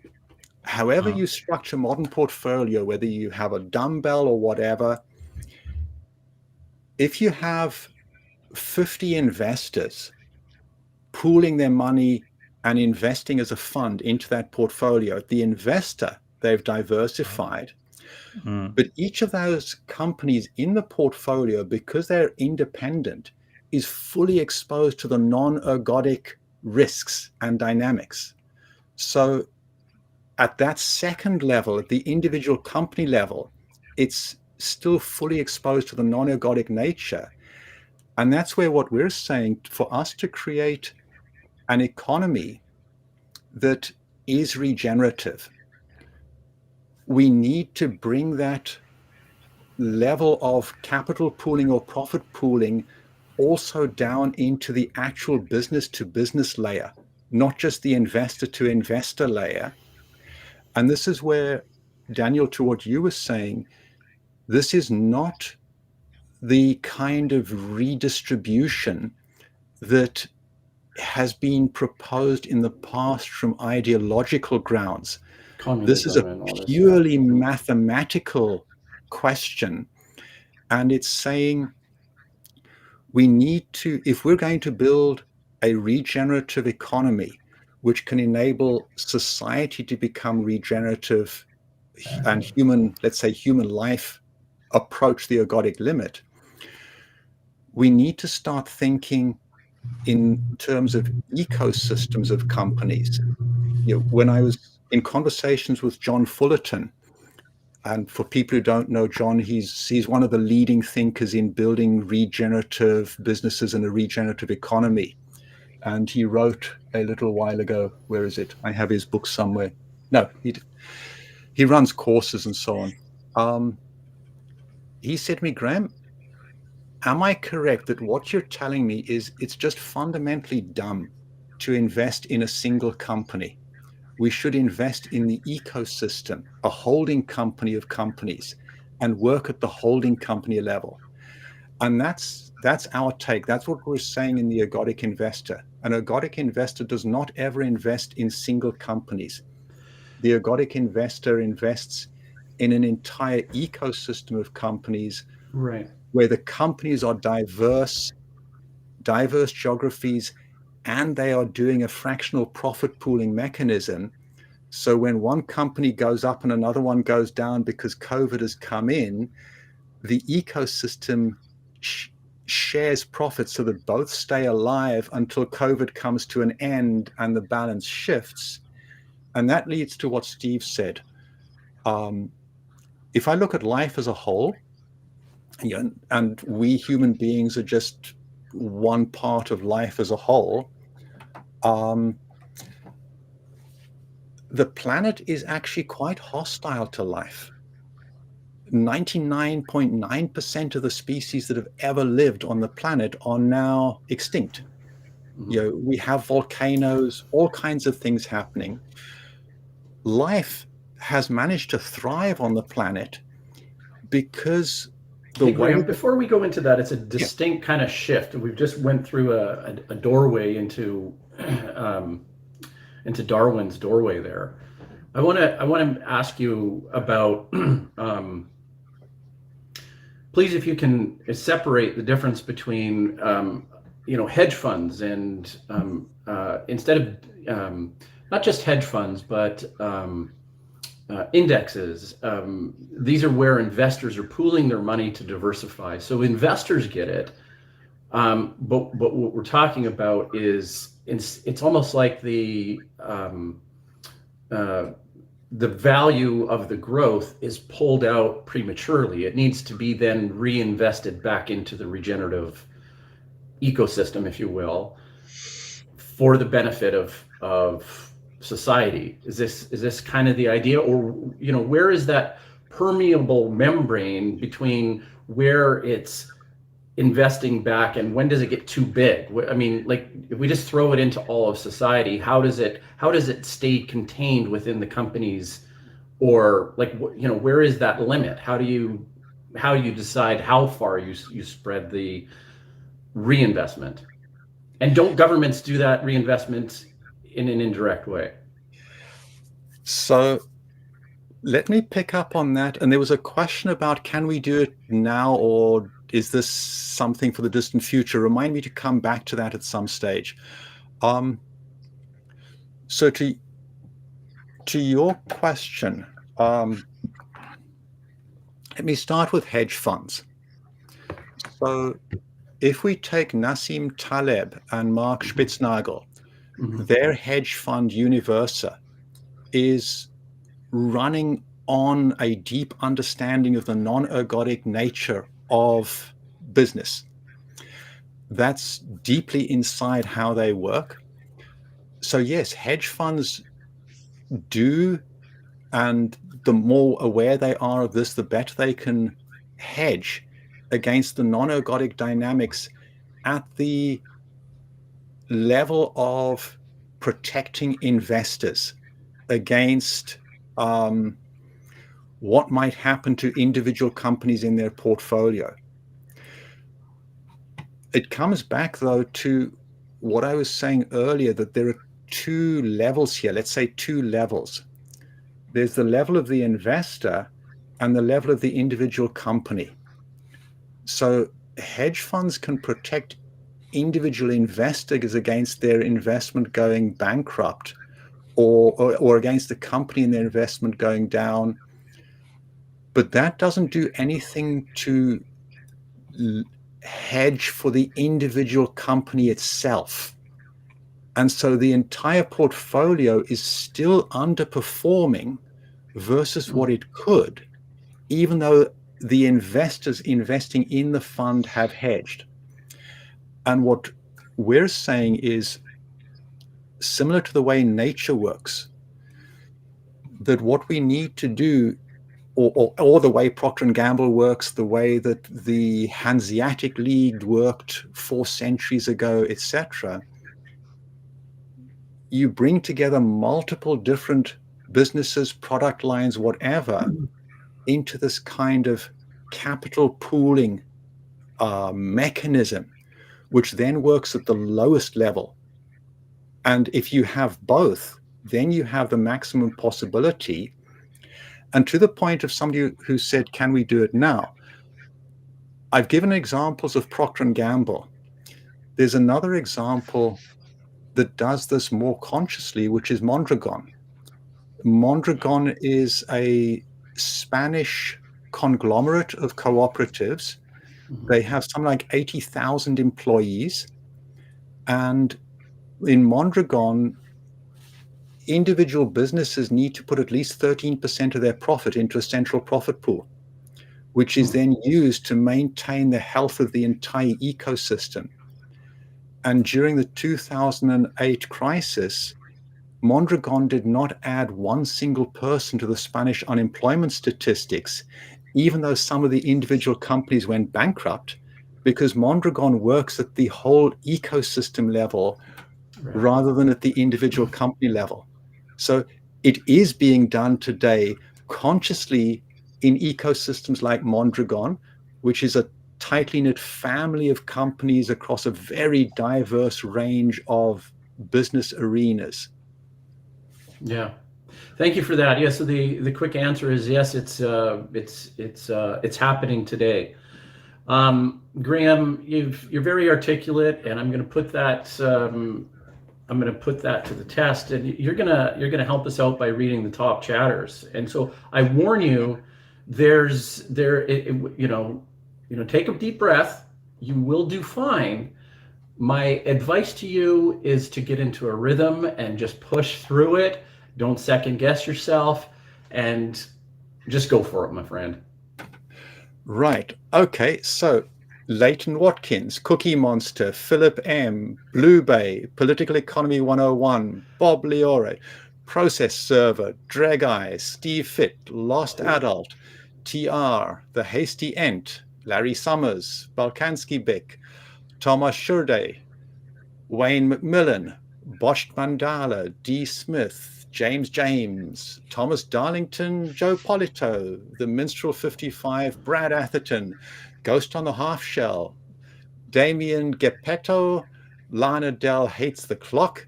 However you structure modern portfolio, whether you have a dumbbell or whatever, if you have 50 investors pooling their money and investing as a fund into that portfolio, the investor, they've diversified. But each of those companies in the portfolio, because they're independent, is fully exposed to the non-ergodic risks and dynamics. So at that second level, at the individual company level, it's still fully exposed to the non-ergodic nature. And that's where what we're saying, for us to create an economy that is regenerative, we need to bring that level of capital pooling or profit pooling also down into the actual business to business layer, not just the investor to investor layer. And this is where, Daniel, to what you were saying, this is not the kind of redistribution that has been proposed in the past from ideological grounds. Communism. This is a purely mathematical question. And it's saying we need to, if we're going to build a regenerative economy, which can enable society to become regenerative and human, let's say human life approach the ergodic limit, we need to start thinking in terms of ecosystems of companies. You know, when I was in conversations with John Fullerton, and for people who don't know John, he's one of the leading thinkers in building regenerative businesses and a regenerative economy. And he wrote a little while ago, where is it? I have his book somewhere. No, he runs courses and so on. He said to me, Graham, am I correct that what you're telling me is it's just fundamentally dumb to invest in a single company? We should invest in the ecosystem, a holding company of companies, and work at the holding company level. And that's our take. That's what we're saying in the ergodic investor. An ergodic investor does not ever invest in single companies. The ergodic investor invests in an entire ecosystem of companies, right, where the companies are diverse geographies, and they are doing a fractional profit pooling mechanism. So when one company goes up and another one goes down because COVID has come in, the ecosystem shares profits so that both stay alive until COVID comes to an end and the balance shifts. And that leads to what Steve said. If I look at life as a whole, and we human beings are just one part of life as a whole, the planet is actually quite hostile to life. 99.9% of the species that have ever lived on the planet are now extinct. You know, we have volcanoes, all kinds of things happening. Life has managed to thrive on the planet because Graham, before we go into that, it's a distinct kind of shift. We've just went through a doorway into Darwin's doorway there. I want to ask you about, please, if you can separate the difference between hedge funds and instead of not just hedge funds, but indexes. These are where investors are pooling their money to diversify. So investors get it, but what we're talking about is it's almost like the value of the growth is pulled out prematurely. It needs to be then reinvested back into the regenerative ecosystem, if you will, for the benefit of society. Is this kind of the idea, or where is that permeable membrane between where it's investing back, and when does it get too big? I mean, like, if we just throw it into all of society, how does it stay contained within the companies, or like, you know, where is that limit? How do you decide how far you spread the reinvestment? And don't governments do that reinvestment in an indirect way? So let me pick up on that. And there was a question about, can we do it now, or is this something for the distant future? Remind me to come back to that at some stage. So to your question, let me start with hedge funds. So if we take Nassim Taleb and Mark Spitznagel, their hedge fund Universa is running on a deep understanding of the non-ergodic nature of business. That's deeply inside how they work. So yes, hedge funds do, and the more aware they are of this, the better they can hedge against the non-ergodic dynamics at the level of protecting investors against what might happen to individual companies in their portfolio. It comes back, though, to what I was saying earlier, that there are two levels here. Let's say two levels. There's the level of the investor and the level of the individual company. So hedge funds can protect individual investors against their investment going bankrupt, or against the company and their investment going down. But that doesn't do anything to hedge for the individual company itself. And so the entire portfolio is still underperforming versus what it could, even though the investors investing in the fund have hedged. And what we're saying is, similar to the way nature works, that what we need to do, or the way Procter & Gamble works, the way that the Hanseatic League worked 4 centuries ago, etc., you bring together multiple different businesses, product lines, whatever, into this kind of capital pooling mechanism, which then works at the lowest level. And if you have both, then you have the maximum possibility. And to the point of somebody who said, can we do it now? I've given examples of Procter & Gamble. There's another example that does this more consciously, which is Mondragon. Mondragon is a Spanish conglomerate of cooperatives. They have something like 80,000 employees. And in Mondragon, individual businesses need to put at least 13% of their profit into a central profit pool, which is then used to maintain the health of the entire ecosystem. And during the 2008 crisis, Mondragon did not add one single person to the Spanish unemployment statistics, even though some of the individual companies went bankrupt, because Mondragon works at the whole ecosystem level rather than at the individual company level. So it is being done today consciously in ecosystems like Mondragon, which is a tightly knit family of companies across a very diverse range of business arenas. Yeah, thank you for that. Yeah, so the quick answer is yes. It's happening today. Graham, you're very articulate, and I'm going to put that to the test, and you're gonna help us out by reading the top chatters. And so I warn you, take a deep breath. You will do fine. My advice to you is to get into a rhythm and just push through it. Don't second guess yourself, and just go for it, my friend. Right. Okay. So Leighton Watkins, Cookie Monster, Philip M., Blue Bay, Political Economy 101, Bob Liore, Process Server, Drag Eye, Steve Fitt, Lost Adult, TR, The Hasty Ent, Larry Summers, Balkansky-Bick, Thomas Schurde, Wayne McMillan, Bosch Mandala, D. Smith, James, Thomas Darlington, Joe Polito, The Minstrel 55, Brad Atherton, Ghost on the Half Shell, Damien Geppetto, Lana Dell Hates the Clock,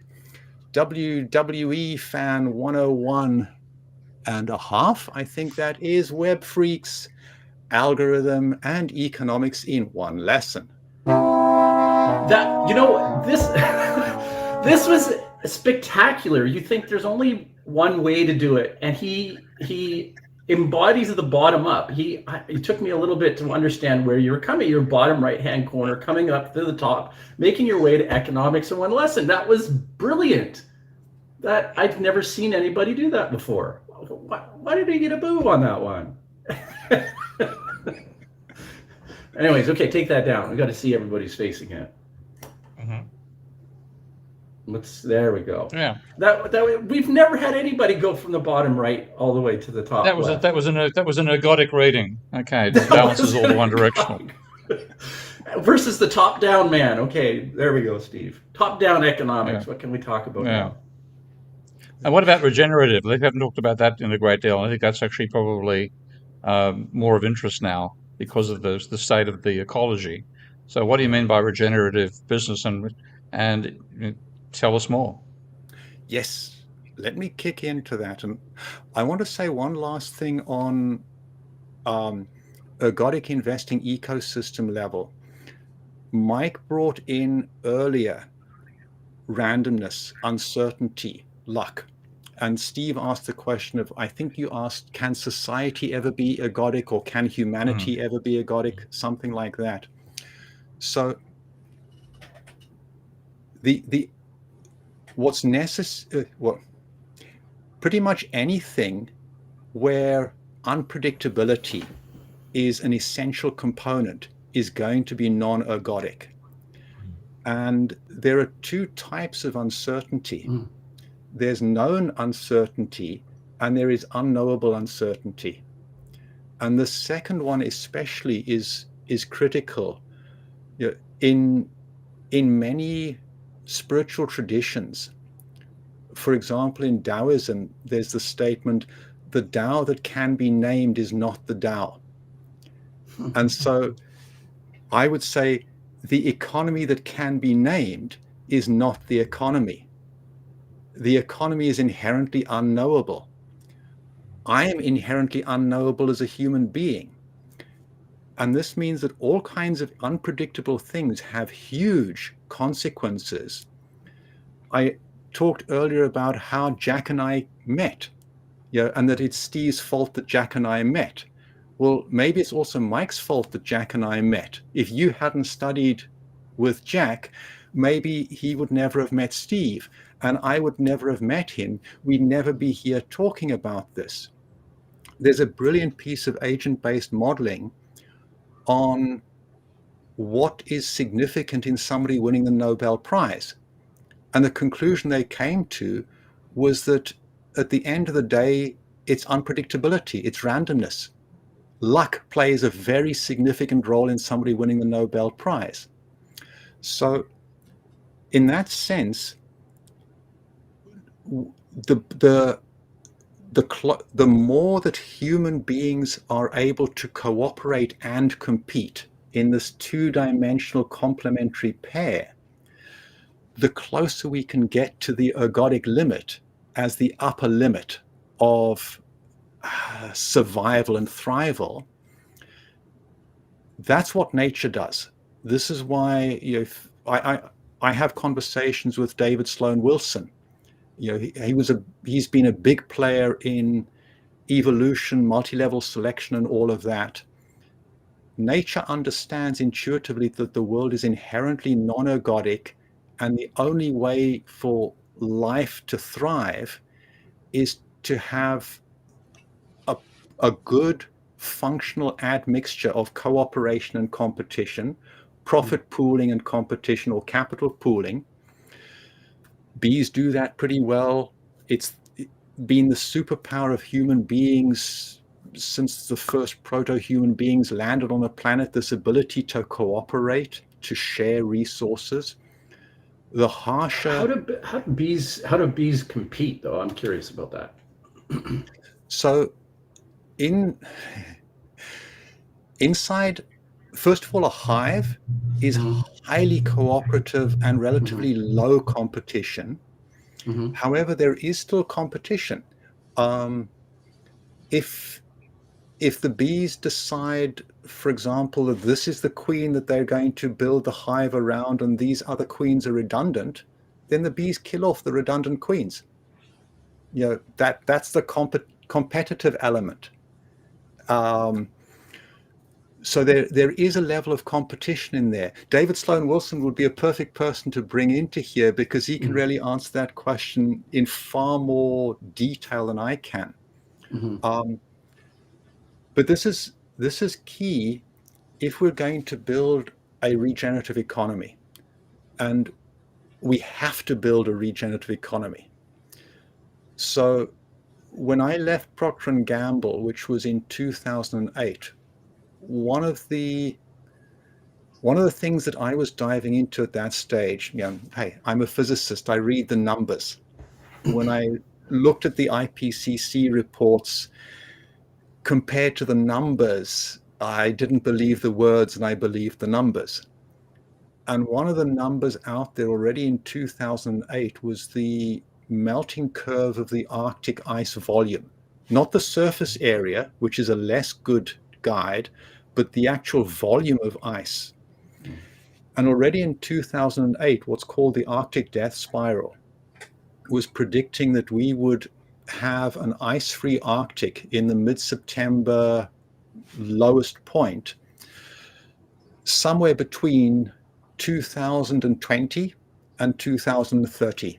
WWE Fan 101 and a half, I think that is, Web Freaks, Algorithm, and Economics in One Lesson. That, this this was spectacular. You think there's only one way to do it, and he embodies the bottom up. It took me a little bit to understand where you were coming. Your bottom right hand corner, coming up to the top, making your way to Economics in One Lesson. That was brilliant. That I've never seen anybody do that before. Why did he get a boo on that one? Anyways, okay, take that down. We got to see everybody's face again. There we go. Yeah. That we've never had anybody go from the bottom right all the way to the top. That was an ergodic reading. Okay, it balances all the one directional. Versus the top down man. Okay, there we go, Steve. Top down economics. Yeah. What can we talk about now? And what about regenerative? They haven't talked about that in a great deal. I think that's actually probably more of interest now because of the state of the ecology. So what do you mean by regenerative business, and tell us more? Yes, let me kick into that. And I want to say one last thing on ergodic investing ecosystem level. Mike brought in earlier randomness, uncertainty, luck. And Steve asked the question of, I think you asked, can society ever be ergodic, or can humanity ever be ergodic? Something like that. So what's necessary, pretty much anything where unpredictability is an essential component is going to be non-ergodic. And there are two types of uncertainty. There's known uncertainty and there is unknowable uncertainty. And the second one especially is critical. In many spiritual traditions, for example, in Taoism, there's the statement, the Tao that can be named is not the Tao. And so I would say the economy that can be named is not the economy. The economy is inherently unknowable. I am inherently unknowable as a human being. And this means that all kinds of unpredictable things have huge consequences. I talked earlier about how Jack and I met, and that it's Steve's fault that Jack and I met. Well, maybe it's also Mike's fault that Jack and I met. If you hadn't studied with Jack, maybe he would never have met Steve, and I would never have met him. We'd never be here talking about this. There's a brilliant piece of agent-based modeling on what is significant in somebody winning the Nobel Prize. And the conclusion they came to was that at the end of the day, it's unpredictability, it's randomness. Luck plays a very significant role in somebody winning the Nobel Prize. So in that sense, the more that human beings are able to cooperate and compete in this two-dimensional complementary pair, the closer we can get to the ergodic limit as the upper limit of survival and thrival. That's what nature does. This is why I have conversations with David Sloan Wilson. He's been a big player in evolution, multi-level selection, and all of that. Nature understands intuitively that the world is inherently non-ergodic, and the only way for life to thrive is to have a good functional admixture of cooperation and competition, profit pooling and competition, or capital pooling. Bees do that pretty well. It's been the superpower of human beings since the first proto-human beings landed on the planet, this ability to cooperate, to share resources. The harsher. How do bees compete, though? I'm curious about that. So, inside, first of all, a hive is highly cooperative and relatively low competition. However, there is still competition. If the bees decide, for example, that this is the queen that they're going to build the hive around and these other queens are redundant, then the bees kill off the redundant queens. That's the competitive element. So there is a level of competition in there. David Sloan Wilson would be a perfect person to bring into here because he can really answer that question in far more detail than I can. But this is key if we're going to build a regenerative economy, and we have to build a regenerative economy. So when I left Procter & Gamble, which was in 2008, one of the things that I was diving into at that stage, hey, I'm a physicist, I read the numbers. When I looked at the IPCC reports, compared to the numbers, I didn't believe the words and I believed the numbers. And one of the numbers out there already in 2008 was the melting curve of the Arctic ice volume, not the surface area, which is a less good guide, but the actual volume of ice. And already in 2008, what's called the Arctic death spiral was predicting that we would have an ice-free Arctic in the mid-September lowest point, somewhere between 2020 and 2030.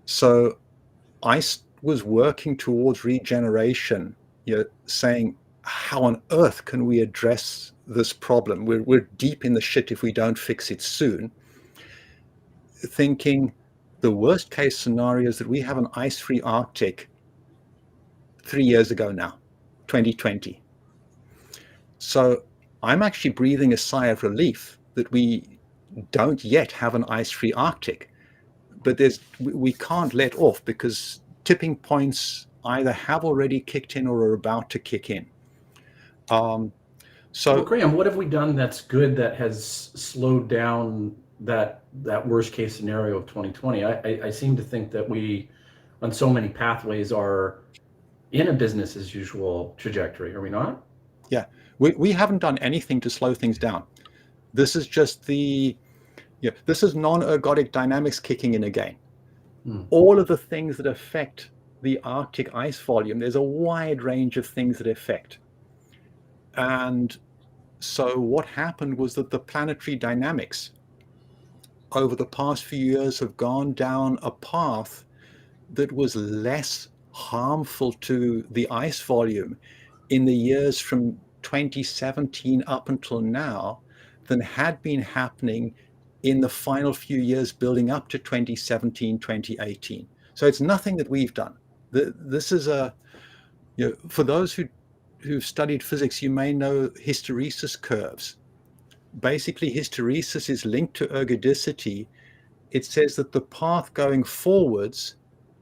So ICE was working towards regeneration, saying, how on earth can we address this problem? We're deep in the shit if we don't fix it soon. Thinking the worst case scenario is that we have an ice-free Arctic 3 years ago now, 2020. So I'm actually breathing a sigh of relief that we don't yet have an ice-free Arctic. But we can't let off because tipping points either have already kicked in or are about to kick in. So, Graham, what have we done that's good that has slowed down that worst case scenario of 2020? I seem to think that we, on so many pathways, are in a business as usual trajectory. Are we not? Yeah, we haven't done anything to slow things down. This is just this is non-ergodic dynamics kicking in again. All of the things that affect the Arctic ice volume, there's a wide range of things that affect. And so what happened was that the planetary dynamics over the past few years have gone down a path that was less harmful to the ice volume in the years from 2017 up until now than had been happening in the final few years building up to 2017, 2018. So it's nothing that we've done. This is for those who've studied physics, you may know hysteresis curves. Basically, hysteresis is linked to ergodicity. It says that the path going forwards,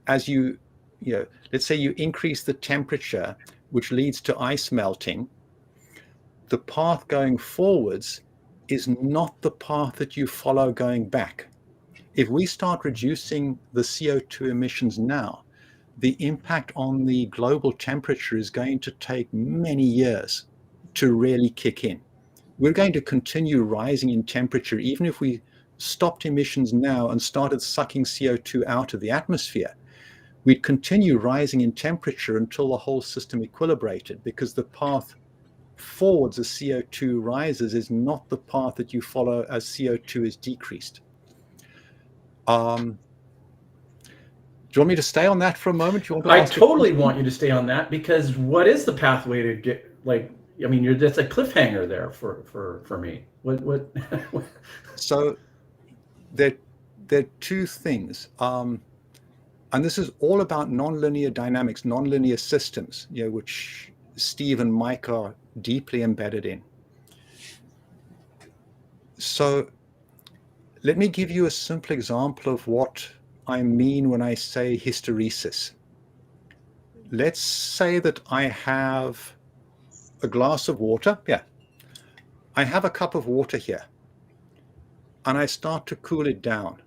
as let's say you increase the temperature, which leads to ice melting, the path going forwards is not the path that you follow going back. If we start reducing the CO2 emissions now, the impact on the global temperature is going to take many years to really kick in. We're going to continue rising in temperature, even if we stopped emissions now and started sucking CO2 out of the atmosphere. We'd continue rising in temperature until the whole system equilibrated, because the path forwards as CO2 rises is not the path that you follow as CO2 is decreased. Do you want me to stay on that for a moment? I totally want you to stay on that, because what is the pathway to get, that's a cliffhanger there for me. What? So there are two things, and this is all about nonlinear dynamics, nonlinear systems, which Steve and Mike are deeply embedded in. So let me give you a simple example of what I mean when I say hysteresis. Let's say that I have a glass of water. Yeah, I have a cup of water here, and I start to cool it down.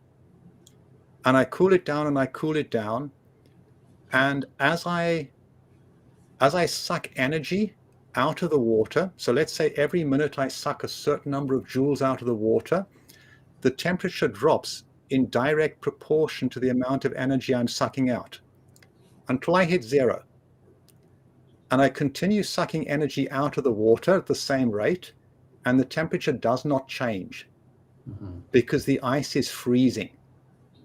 And I cool it down and I cool it down. And as I suck energy out of the water, so let's say every minute I suck a certain number of joules out of the water, the temperature drops in direct proportion to the amount of energy I'm sucking out until I hit 0. And I continue sucking energy out of the water at the same rate, and the temperature does not change because the ice is freezing.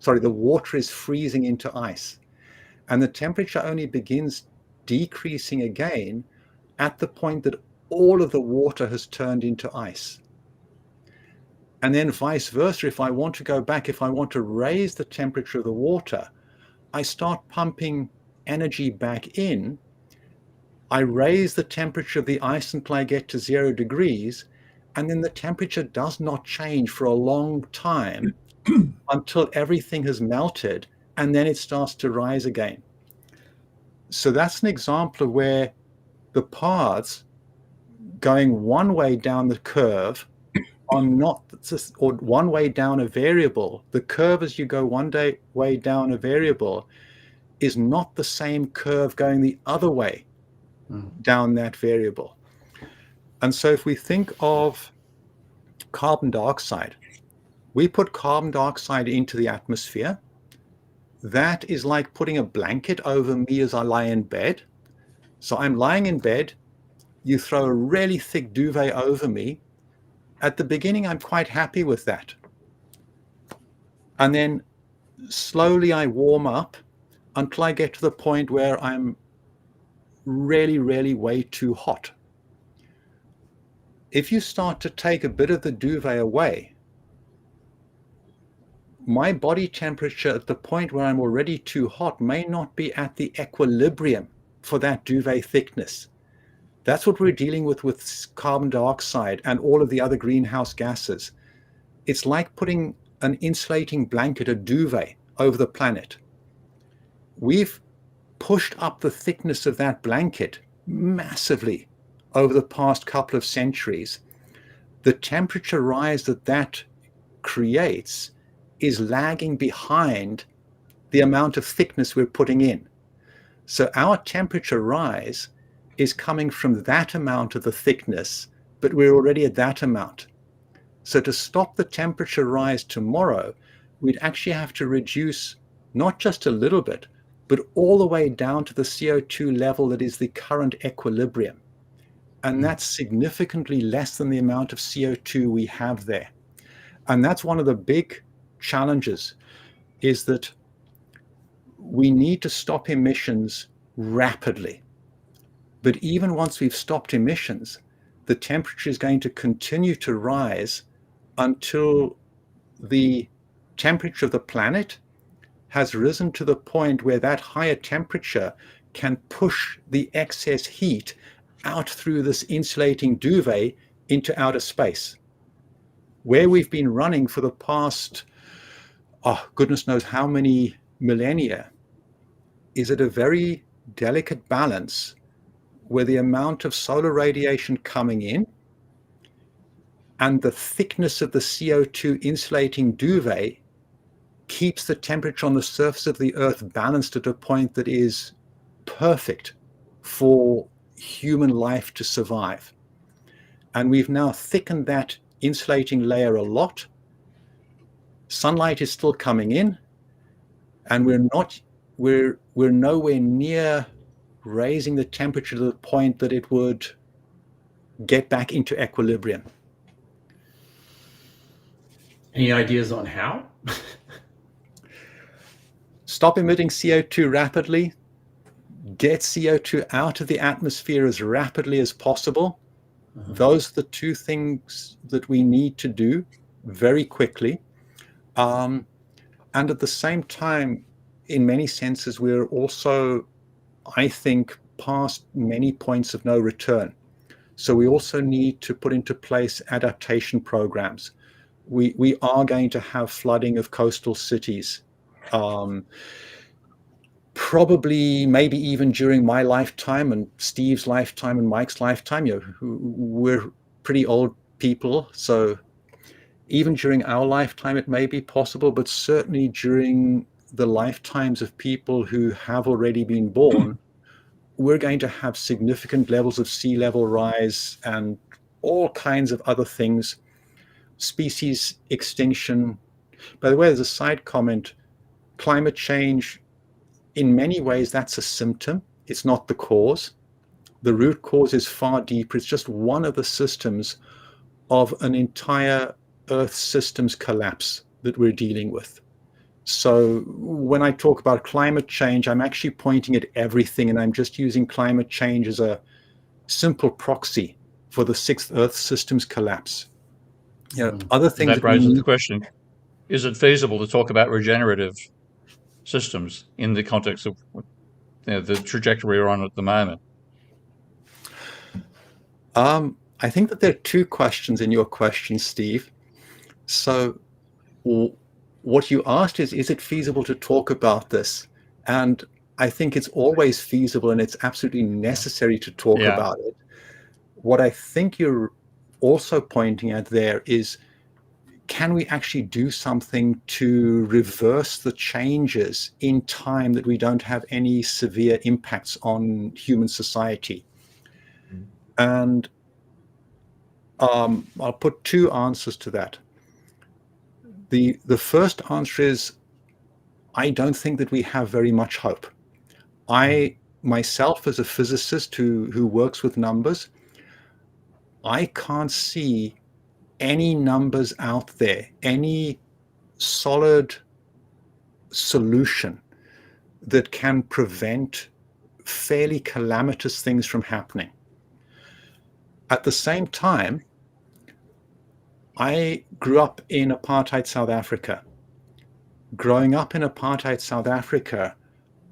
Sorry, the water is freezing into ice. And the temperature only begins decreasing again at the point that all of the water has turned into ice. And then vice versa, if I want to go back, if I want to raise the temperature of the water, I start pumping energy back in. I raise the temperature of the ice until I get to 0 degrees, and then the temperature does not change for a long time until everything has melted, and then it starts to rise again. So that's an example of where the paths going one way down the curve are not, or one way down a variable. The curve as you go one way down a variable is not the same curve going the other way down that variable. And so if we think of carbon dioxide, we put carbon dioxide into the atmosphere. That is like putting a blanket over me as I lie in bed. So I'm lying in bed, you throw a really thick duvet over me. At the beginning, I'm quite happy with that. And then slowly I warm up until I get to the point where I'm really, really way too hot. If you start to take a bit of the duvet away, my body temperature at the point where I'm already too hot may not be at the equilibrium for that duvet thickness. That's what we're dealing with carbon dioxide and all of the other greenhouse gases. It's like putting an insulating blanket, a duvet, over the planet. We've pushed up the thickness of that blanket massively over the past couple of centuries. The temperature rise that creates is lagging behind the amount of thickness we're putting in. So our temperature rise is coming from that amount of the thickness, but we're already at that amount. So to stop the temperature rise tomorrow, we'd actually have to reduce not just a little bit, but all the way down to the CO2 level that is the current equilibrium. And that's significantly less than the amount of CO2 we have there. And that's one of the big challenges, is that we need to stop emissions rapidly. But even once we've stopped emissions, the temperature is going to continue to rise until the temperature of the planet has risen to the point where that higher temperature can push the excess heat out through this insulating duvet into outer space. Where we've been running for the past, goodness knows how many millennia, is at a very delicate balance where the amount of solar radiation coming in and the thickness of the CO2 insulating duvet keeps the temperature on the surface of the Earth balanced at a point that is perfect for human life to survive. And we've now thickened that insulating layer a lot. Sunlight is still coming in, and we're nowhere near raising the temperature to the point that it would get back into equilibrium. Any ideas on how? Stop emitting CO2 rapidly, get CO2 out of the atmosphere as rapidly as possible. Those are the two things that we need to do very quickly. And at the same time, in many senses, we're also, I think, past many points of no return. So we also need to put into place adaptation programs. We are going to have flooding of coastal cities. Probably, maybe even during my lifetime and Steve's lifetime and Mike's lifetime. We're pretty old people, so even during our lifetime it may be possible, but certainly during the lifetimes of people who have already been born, we're going to have significant levels of sea level rise and all kinds of other things, species extinction. By the way, there's a side comment. Climate change, in many ways, that's a symptom. It's not the cause. The root cause is far deeper. It's just one of the systems of an entire Earth system's collapse that we're dealing with. So when I talk about climate change, I'm actually pointing at everything, and I'm just using climate change as a simple proxy for the sixth Earth system's collapse. Other things that raises the question: is it feasible to talk about regenerative systems in the context of the trajectory we're on at the moment? I think that there are two questions in your question, Steve. So what you asked is it feasible to talk about this? And I think it's always feasible and it's absolutely necessary to talk about it. What I think you're also pointing at there is, can we actually do something to reverse the changes in time that we don't have any severe impacts on human society? And I'll put two answers to that. The first answer is, I don't think that we have very much hope. I myself, as a physicist who works with numbers, I can't see any numbers out there, any solid solution that can prevent fairly calamitous things from happening. At the same time, I grew up in apartheid South Africa. Growing up in apartheid South Africa,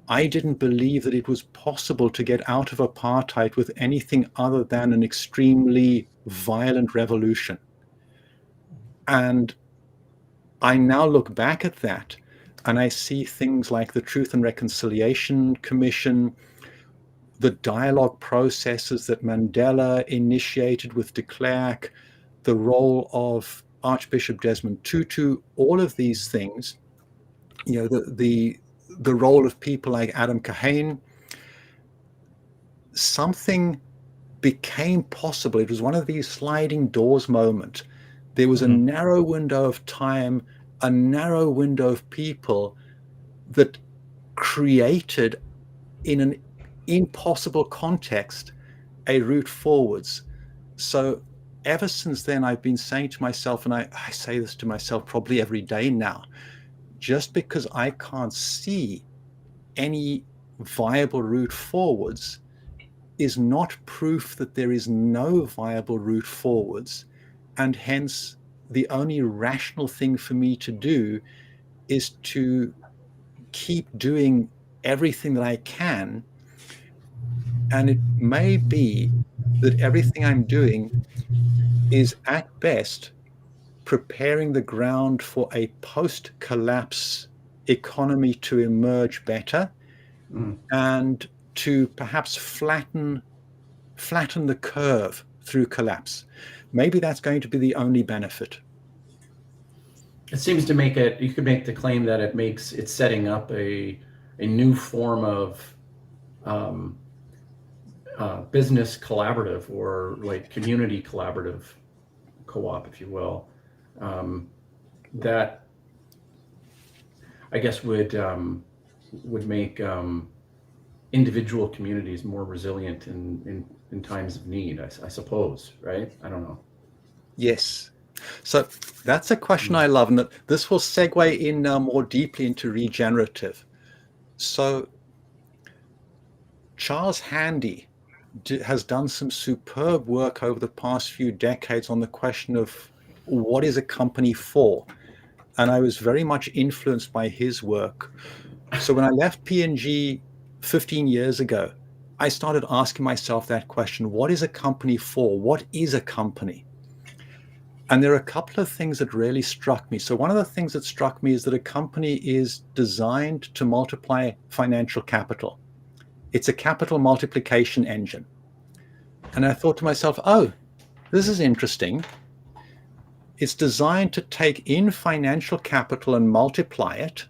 I didn't believe that it was possible to get out of apartheid with anything other than an extremely violent revolution. And I now look back at that and I see things like the Truth and Reconciliation Commission, the dialogue processes that Mandela initiated with de Klerk, the role of Archbishop Desmond Tutu, all of these things, the role of people like Adam Kahane. Something became possible. It was one of these sliding doors moment. There was a narrow window of time, a narrow window of people that created, in an impossible context, a route forwards. So ever since then, I've been saying to myself, and I say this to myself probably every day now, just because I can't see any viable route forwards is not proof that there is no viable route forwards. And hence, the only rational thing for me to do is to keep doing everything that I can. And it may be that everything I'm doing is at best preparing the ground for a post-collapse economy to emerge better and to perhaps flatten the curve through collapse. Maybe that's going to be the only benefit. It seems to make it, you could make the claim that it's setting up a new form of business collaborative, or like community collaborative co-op, if you will, that I guess would make individual communities more resilient in times of need, I suppose, right? I don't know. Yes. So that's a question I love, and that this will segue in more deeply into regenerative. So Charles Handy has done some superb work over the past few decades on the question of what is a company for? And I was very much influenced by his work. So when I left P&G 15 years ago, I started asking myself that question: what is a company for? What is a company? And there are a couple of things that really struck me. So one of the things that struck me is that a company is designed to multiply financial capital. It's a capital multiplication engine. And I thought to myself, oh, this is interesting. It's designed to take in financial capital and multiply it.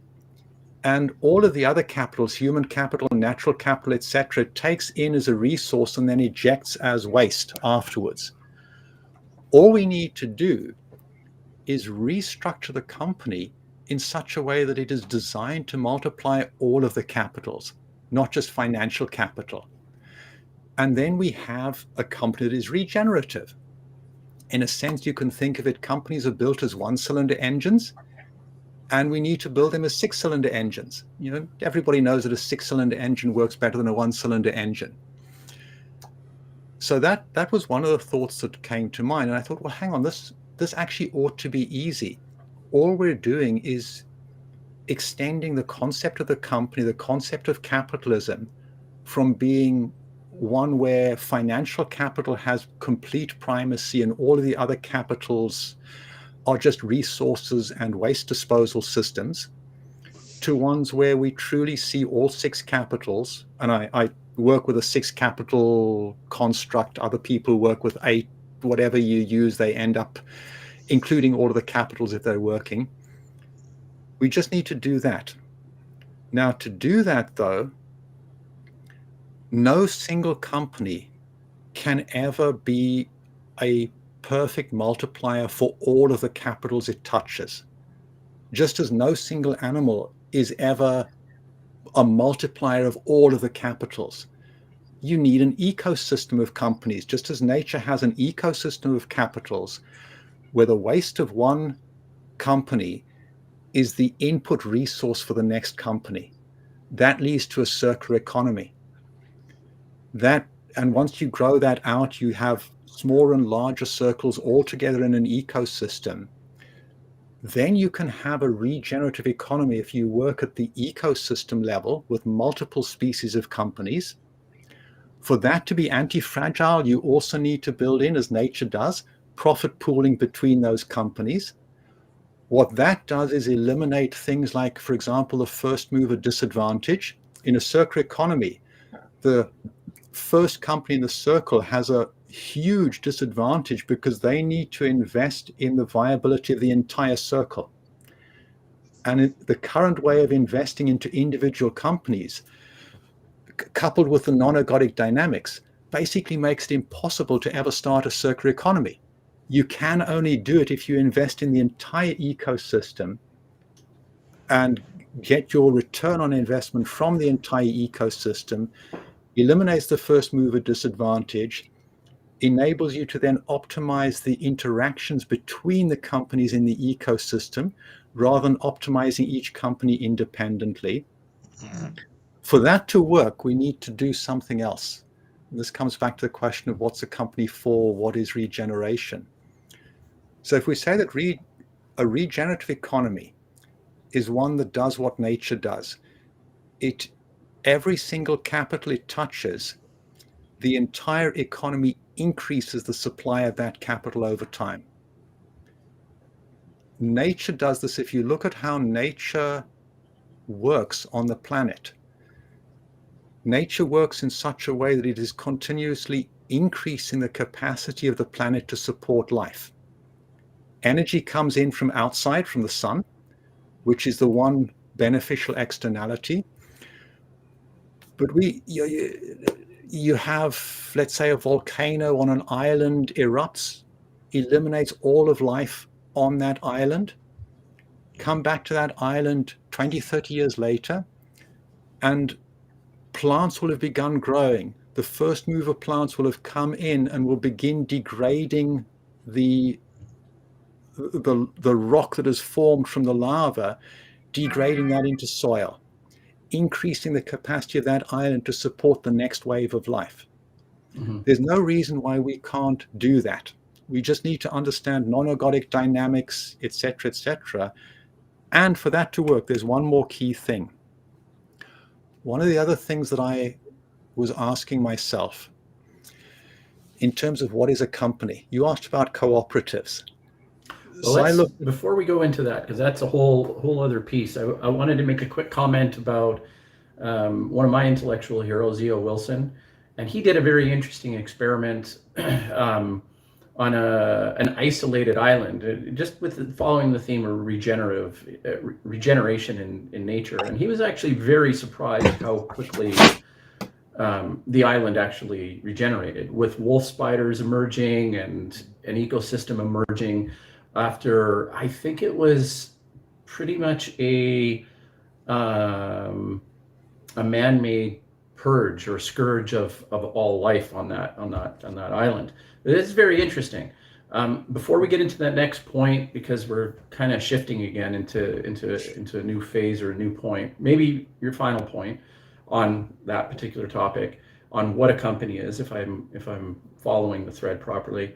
And all of the other capitals, human capital, natural capital, etc., it takes in as a resource and then ejects as waste afterwards. All we need to do is restructure the company in such a way that it is designed to multiply all of the capitals, not just financial capital. And then we have a company that is regenerative. In a sense, you can think of it, companies are built as one-cylinder engines, and we need to build them as six-cylinder engines. You know, everybody knows that a six-cylinder engine works better than a one-cylinder engine. So that was one of the thoughts that came to mind. And I thought, well, hang on, this actually ought to be easy. All we're doing is extending the concept of the company, the concept of capitalism, from being one where financial capital has complete primacy and all of the other capitals are just resources and waste disposal systems, to ones where we truly see all six capitals. And I work with a six capital construct. Other people work with eight. Whatever you use, they end up including all of the capitals if they're working. We just need to do that. Now, to do that, though, no single company can ever be a perfect multiplier for all of the capitals it touches. Just as no single animal is ever a multiplier of all of the capitals. You need an ecosystem of companies, just as nature has an ecosystem of capitals, where the waste of one company is the input resource for the next company. That leads to a circular economy. And once you grow that out, you have smaller and larger circles all together in an ecosystem. Then you can have a regenerative economy if you work at the ecosystem level with multiple species of companies. For that to be anti-fragile, you also need to build in, as nature does, profit pooling between those companies. What that does is eliminate things like, for example, the first mover disadvantage. In a circular economy, the first company in the circle has a huge disadvantage because they need to invest in the viability of the entire circle. And the current way of investing into individual companies, coupled with the non-ergodic dynamics, basically makes it impossible to ever start a circular economy. You can only do it if you invest in the entire ecosystem and get your return on investment from the entire ecosystem, eliminates the first mover disadvantage, enables you to then optimize the interactions between the companies in the ecosystem rather than optimizing each company independently. For that to work, we need to do something else. And this comes back to the question of what's a company for, what is regeneration? So if we say that a regenerative economy is one that does what nature does, every single capital it touches, the entire economy increases the supply of that capital over time. Nature does this. If you look at how nature works on the planet, nature works in such a way that it is continuously increasing the capacity of the planet to support life. Energy comes in from outside, from the sun, which is the one beneficial externality. But you have, let's say, a volcano on an island erupts, eliminates all of life on that island, come back to that island 20, 30 years later, and plants will have begun growing. The first mover plants will have come in and will begin degrading the rock that has formed from the lava, degrading that into soil, increasing the capacity of that island to support the next wave of life. Mm-hmm. There's no reason why we can't do that. We just need to understand non-ergodic dynamics, etc., etc. And for that to work, there's one more key thing. One of the other things that I was asking myself, in terms of what is a company, you asked about cooperatives. Well, before we go into that, because that's a whole other piece, I wanted to make a quick comment about one of my intellectual heroes, E.O. Wilson, and he did a very interesting experiment on an isolated island, just following the theme of regeneration in nature. And he was actually very surprised how quickly the island actually regenerated, with wolf spiders emerging and an ecosystem emerging after, I think it was pretty much a man-made purge or scourge of all life on that island. It's very interesting. Before we get into that next point, because we're kind of shifting again into a new phase or a new point, maybe your final point on that particular topic, on what a company is, if I'm following the thread properly.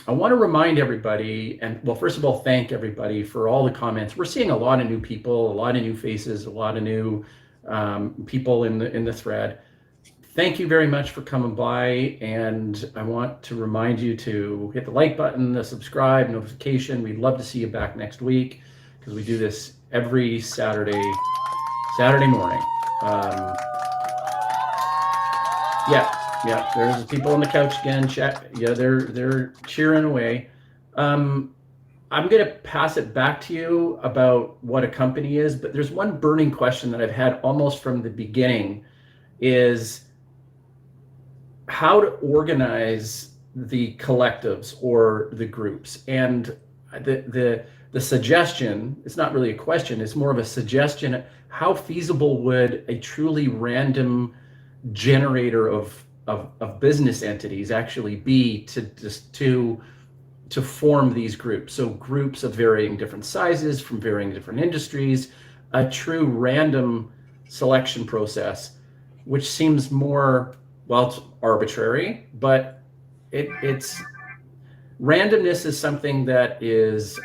I want to remind everybody, and well, first of all, thank everybody for all the comments. We're seeing a lot of new people, a lot of new faces, a lot of new people in the thread. Thank you very much for coming by, and I want to remind you to hit the like button, the subscribe, notification. We'd love to see you back next week, because we do this every Saturday morning. Yeah, there's people on the couch again. Yeah, they're cheering away. I'm going to pass it back to you about what a company is, but there's one burning question that I've had almost from the beginning, is how to organize the collectives or the groups. And the suggestion, it's not really a question, it's more of a suggestion. How feasible would a truly random generator of business entities actually be to form these groups? So groups of varying different sizes from varying different industries, a true random selection process, which seems more, well, it's arbitrary, but it's randomness is something that is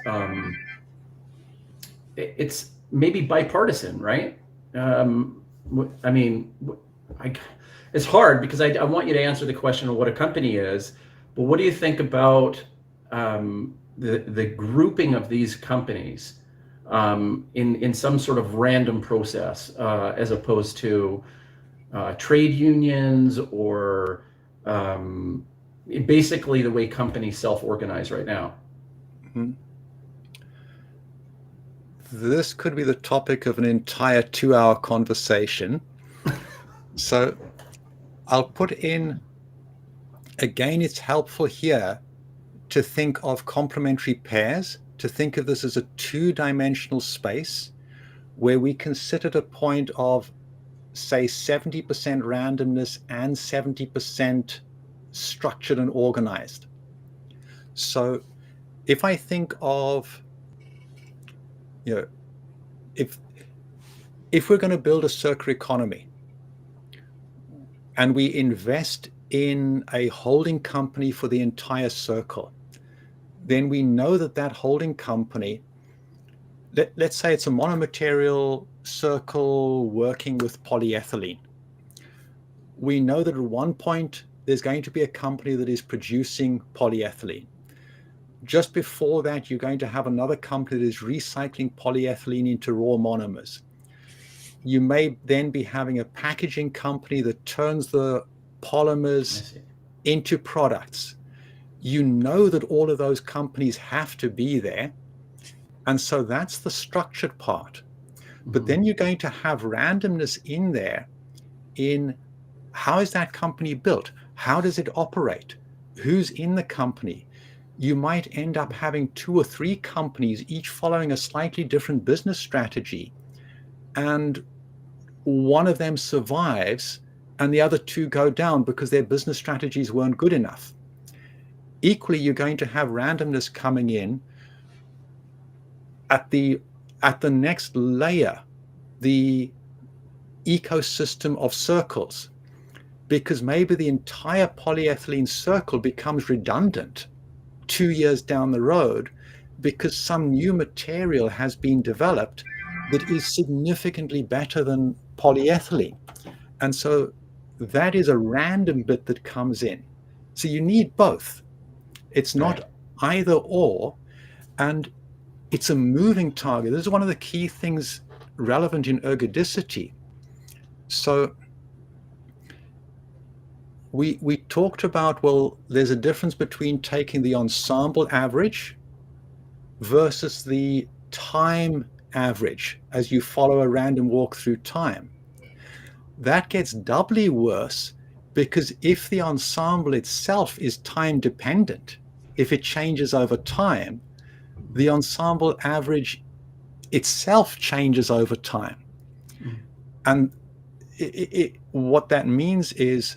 it's maybe bipartisan, right? I mean, it's hard because I want you to answer the question of what a company is, but what do you think about the grouping of these companies in some sort of random process, as opposed to trade unions or basically the way companies self-organize right now? Mm-hmm. This could be the topic of an entire 2-hour conversation. So I'll put in, again, it's helpful here to think of complementary pairs, to think of this as a 2-dimensional space where we can sit at a point of, say, 70% randomness and 70% structured and organized. So if I think of, if we're going to build a circular economy and we invest in a holding company for the entire circle, then we know that holding company, let's say it's a monomaterial circle working with polyethylene. We know that at one point there's going to be a company that is producing polyethylene. Just before that, you're going to have another company that is recycling polyethylene into raw monomers. You may then be having a packaging company that turns the polymers into products. You know that all of those companies have to be there. And so that's the structured part. But then you're going to have randomness in there in how is that company built? How does it operate? Who's in the company? You might end up having 2 or 3 companies, each following a slightly different business strategy. And one of them survives and the other 2 go down because their business strategies weren't good enough. Equally, you're going to have randomness coming in at the next layer, the ecosystem of circles, because maybe the entire polyethylene circle becomes redundant 2 years down the road because some new material has been developed that is significantly better than polyethylene. And so that is a random bit that comes in. So you need both. It's not either or, and it's a moving target. This is one of the key things relevant in ergodicity. So we talked about, well, there's a difference between taking the ensemble average versus the time average as you follow a random walk through time. That gets doubly worse because if the ensemble itself is time dependent, if it changes over time, the ensemble average itself changes over time. And what that means is,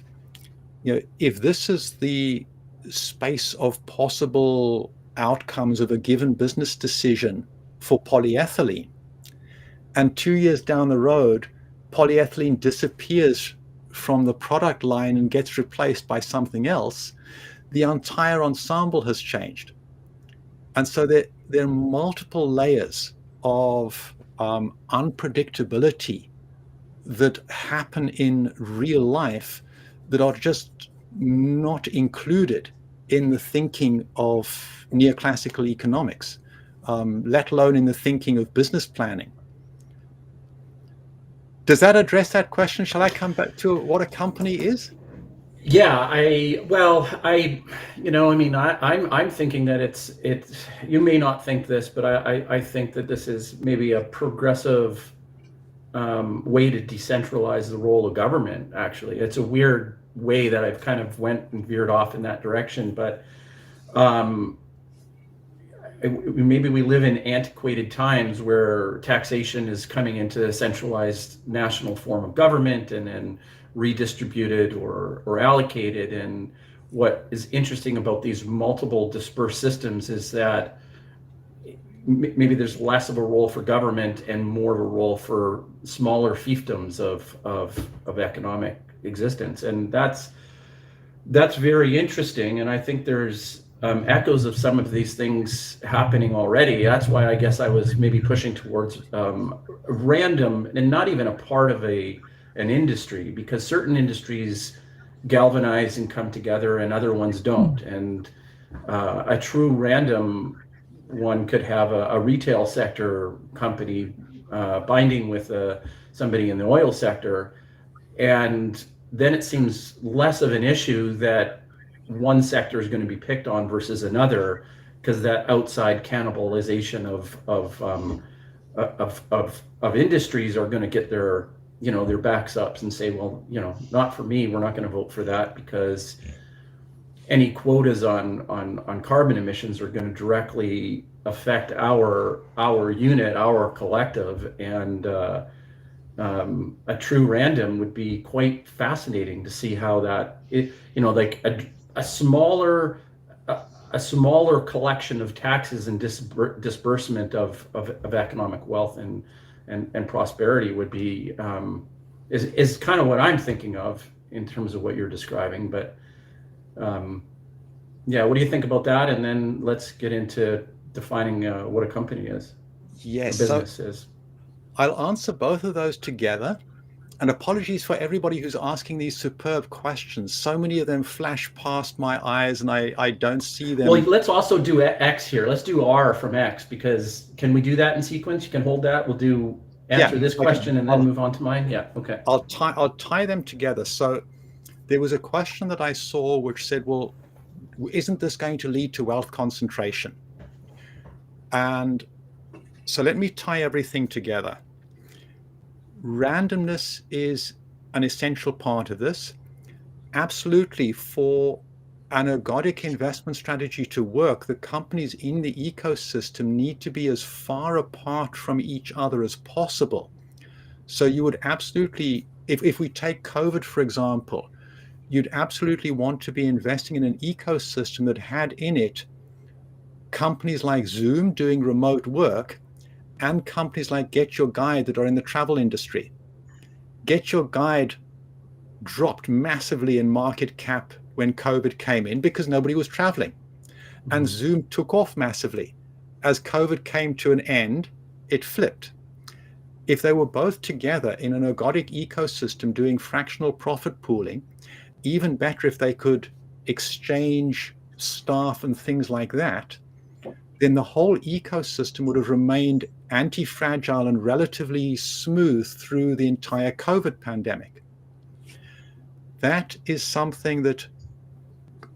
if this is the space of possible outcomes of a given business decision for polyethylene, and 2 years down the road, polyethylene disappears from the product line and gets replaced by something else, the entire ensemble has changed. And so there are multiple layers of unpredictability that happen in real life that are just not included in the thinking of neoclassical economics, let alone in the thinking of business planning. Does that address that question? Shall I come back to what a company is? Yeah, I'm thinking that it's, you may not think this, but I think that this is maybe a progressive way to decentralize the role of government, actually. It's a weird way that I've kind of went and veered off in that direction, but maybe we live in antiquated times where taxation is coming into a centralized national form of government and then redistributed or allocated. And what is interesting about these multiple dispersed systems is that maybe there's less of a role for government and more of a role for smaller fiefdoms of economic existence. And that's very interesting. And I think there's echoes of some of these things happening already. That's why I guess I was maybe pushing towards random and not even a part of an industry, because certain industries galvanize and come together and other ones don't. And a true random one could have a retail sector company binding with somebody in the oil sector, and then it seems less of an issue that one sector is going to be picked on versus another, because that outside cannibalization of industries are going to get their backs up and say, well, not for me, we're not going to vote for that, because any quotas on carbon emissions are going to directly affect our unit, our collective, and a true random would be quite fascinating to see how that like a smaller collection of taxes and disbursement of economic wealth and prosperity would be is kind of what I'm thinking of in terms of what you're describing. But what do you think about that? And then let's get into defining what a company is. Yes, a business is. I'll answer both of those together. And apologies for everybody who's asking these superb questions. So many of them flash past my eyes and I don't see them. Well, let's also do X here. Let's do R from X, because can we do that in sequence? You can hold that. We'll answer this question and then move on to mine. Yeah, okay. I'll tie them together. So there was a question that I saw which said, well, isn't this going to lead to wealth concentration? And so let me tie everything together. Randomness is an essential part of this. Absolutely, for an ergodic investment strategy to work, the companies in the ecosystem need to be as far apart from each other as possible. So you would absolutely, if we take COVID, for example, you'd absolutely want to be investing in an ecosystem that had in it companies like Zoom doing remote work, and companies like Get Your Guide that are in the travel industry. Get Your Guide dropped massively in market cap when COVID came in because nobody was traveling. Mm-hmm. And Zoom took off massively. As COVID came to an end, it flipped. if they were both together in an ergodic ecosystem doing fractional profit pooling, even better if they could exchange staff and things like that, then the whole ecosystem would have remained anti-fragile and relatively smooth through the entire COVID pandemic. That is something that,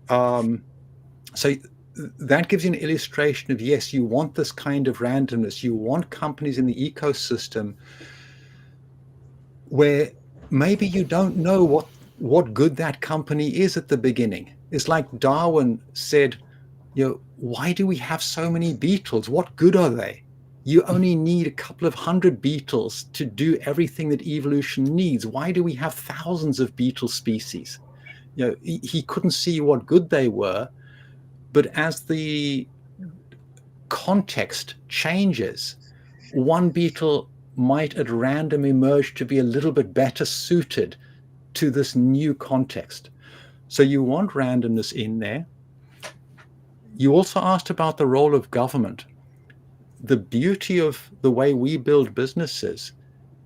so that gives you an illustration of, yes, you want this kind of randomness. You want companies in the ecosystem where maybe you don't know what good that company is at the beginning. It's like Darwin said, why do we have so many beetles? What good are they? You only need a couple of 100 beetles to do everything that evolution needs. Why do we have thousands of beetle species? He couldn't see what good they were, but as the context changes, one beetle might at random emerge to be a little bit better suited to this new context. So you want randomness in there. You also asked about the role of government. The beauty of the way we build businesses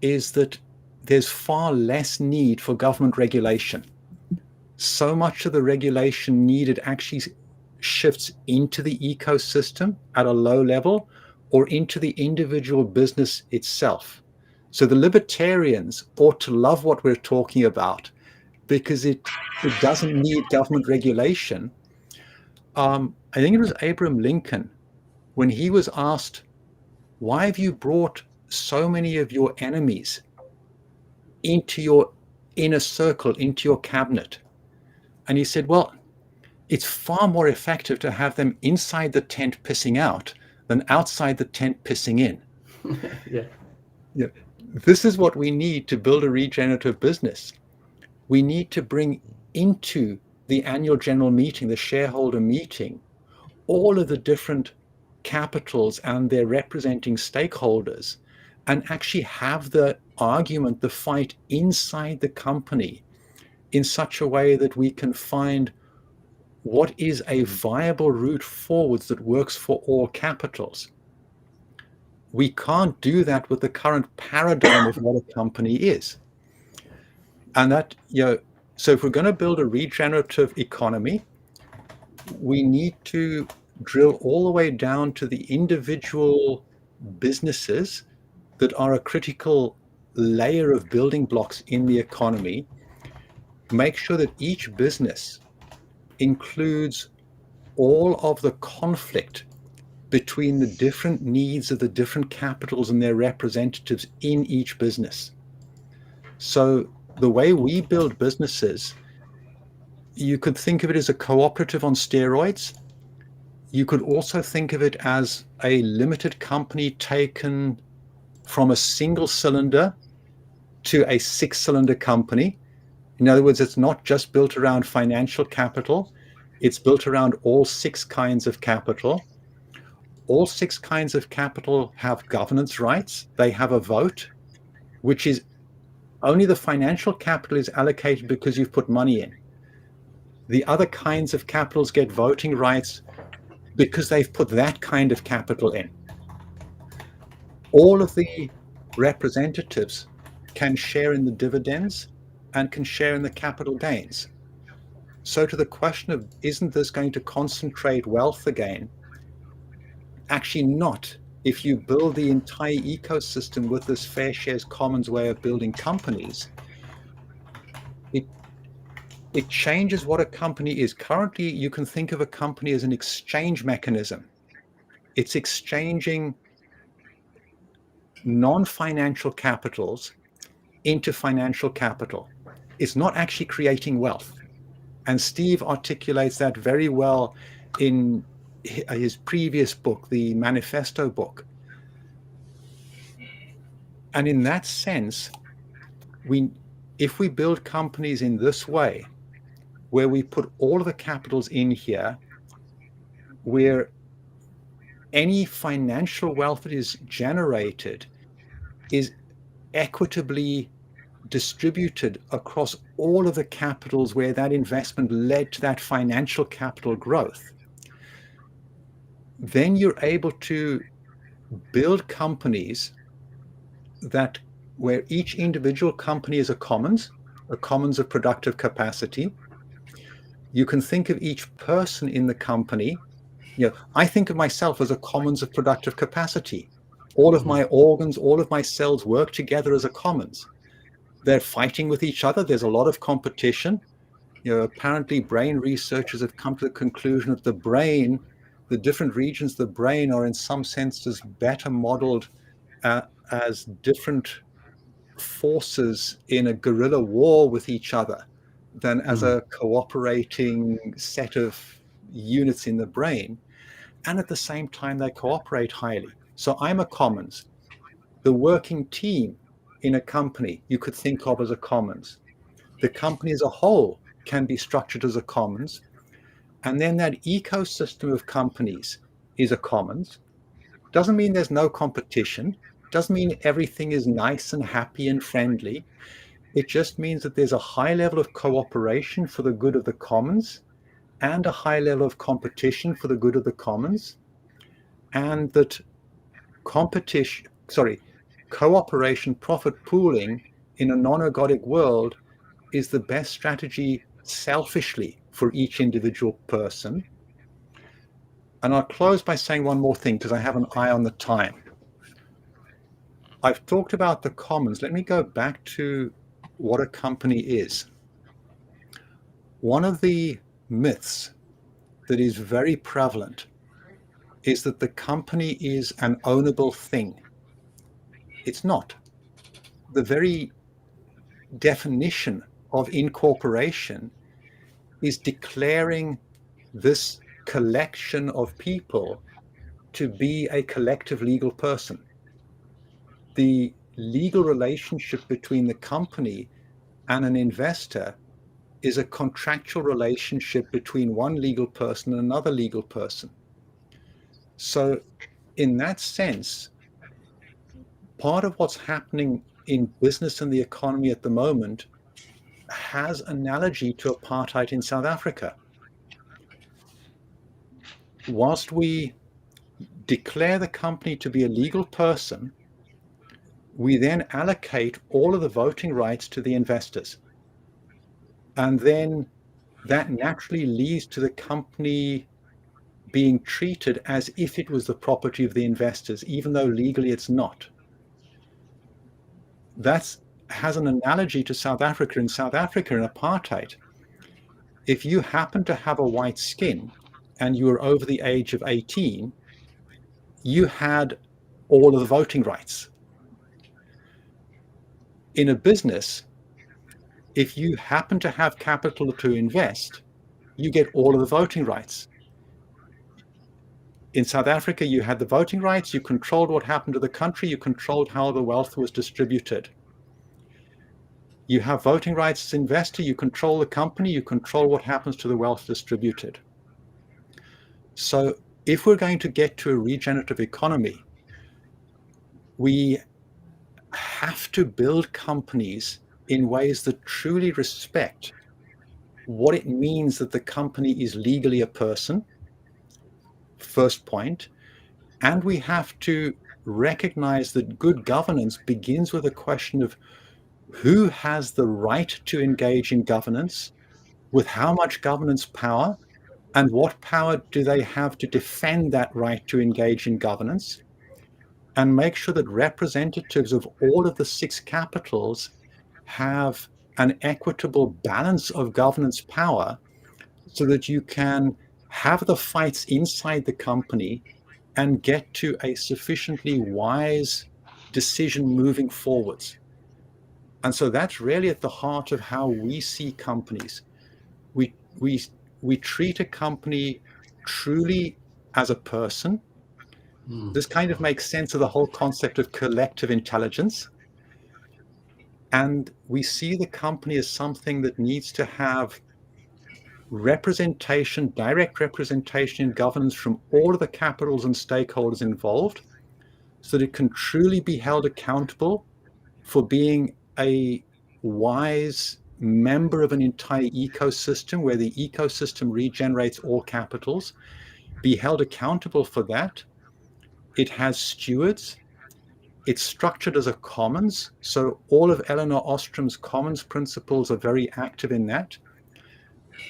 is that there's far less need for government regulation. So much of the regulation needed actually shifts into the ecosystem at a low level or into the individual business itself. So the libertarians ought to love what we're talking about because it doesn't need government regulation. I think it was Abraham Lincoln, when he was asked, why have you brought so many of your enemies into your inner circle, into your cabinet? And he said, well, it's far more effective to have them inside the tent pissing out than outside the tent pissing in. Yeah. This is what we need to build a regenerative business. We need to bring into the annual general meeting, the shareholder meeting, all of the different capitals and their representing stakeholders, and actually have the argument, the fight inside the company in such a way that we can find what is a viable route forwards that works for all capitals. We can't do that with the current paradigm of what a company is. And that, so if we're going to build a regenerative economy, we need to drill all the way down to the individual businesses that are a critical layer of building blocks in the economy. Make sure that each business includes all of the conflict between the different needs of the different capitals and their representatives in each business. So the way we build businesses, you could think of it as a cooperative on steroids. You could also think of it as a limited company taken from a single cylinder to a 6-cylinder company. In other words, it's not just built around financial capital. It's built around all 6 kinds of capital. All 6 kinds of capital have governance rights. They have a vote, which is only the financial capital is allocated because you've put money in. The other kinds of capitals get voting rights because they've put that kind of capital in. All of the representatives can share in the dividends and can share in the capital gains. So to the question of, isn't this going to concentrate wealth again? Actually not. If you build the entire ecosystem with this fair shares commons way of building companies, it changes what a company is. Currently, you can think of a company as an exchange mechanism. It's exchanging non-financial capitals into financial capital. It's not actually creating wealth. And Steve articulates that very well in his previous book, the Manifesto book. And in that sense, if we build companies in this way, where we put all of the capitals in here, where any financial wealth that is generated is equitably distributed across all of the capitals where that investment led to that financial capital growth, then you're able to build companies that where each individual company is a commons of productive capacity. You can think of each person in the company. I think of myself as a commons of productive capacity. All of my organs, all of my cells work together as a commons. They're fighting with each other. There's a lot of competition. Apparently brain researchers have come to the conclusion that the different regions of the brain are in some senses better modeled as different forces in a guerrilla war with each other than as a cooperating set of units in the brain. And at the same time, they cooperate highly. So I'm a commons. The working team in a company you could think of as a commons. The company as a whole can be structured as a commons. And then that ecosystem of companies is a commons. Doesn't mean there's no competition. Doesn't mean everything is nice and happy and friendly. It just means that there's a high level of cooperation for the good of the commons and a high level of competition for the good of the commons. And that cooperation, profit pooling in a non-ergodic world is the best strategy selfishly for each individual person. And I'll close by saying one more thing because I have an eye on the time. I've talked about the commons. Let me go back to what a company is. One of the myths that is very prevalent is that the company is an ownable thing. It's not. The very definition of incorporation is declaring this collection of people to be a collective legal person. The legal relationship between the company and an investor is a contractual relationship between one legal person and another legal person. So in that sense, part of what's happening in business and the economy at the moment has analogy to apartheid in South Africa. Whilst we declare the company to be a legal person, we then allocate all of the voting rights to the investors. And then that naturally leads to the company being treated as if it was the property of the investors, even though legally it's not. That has an analogy to South Africa. In South Africa, in apartheid, if you happen to have a white skin and you were over the age of 18, you had all of the voting rights. In a business, if you happen to have capital to invest, you get all of the voting rights. In South Africa, you had the voting rights, you controlled what happened to the country, you controlled how the wealth was distributed. You have voting rights as investor, you control the company, you control what happens to the wealth distributed. So if we're going to get to a regenerative economy, we have to build companies in ways that truly respect what it means that the company is legally a person, first point. And we have to recognize that good governance begins with a question of who has the right to engage in governance, with how much governance power, and what power do they have to defend that right to engage in governance, and make sure that representatives of all of the 6 capitals have an equitable balance of governance power so that you can have the fights inside the company and get to a sufficiently wise decision moving forwards. And so that's really at the heart of how we see companies. We treat a company truly as a person. This kind of makes sense of the whole concept of collective intelligence. And we see the company as something that needs to have representation, direct representation in governance from all of the capitals and stakeholders involved, so that it can truly be held accountable for being a wise member of an entire ecosystem where the ecosystem regenerates all capitals, be held accountable for that. It has stewards. It's structured as a commons. So all of Elinor Ostrom's commons principles are very active in that.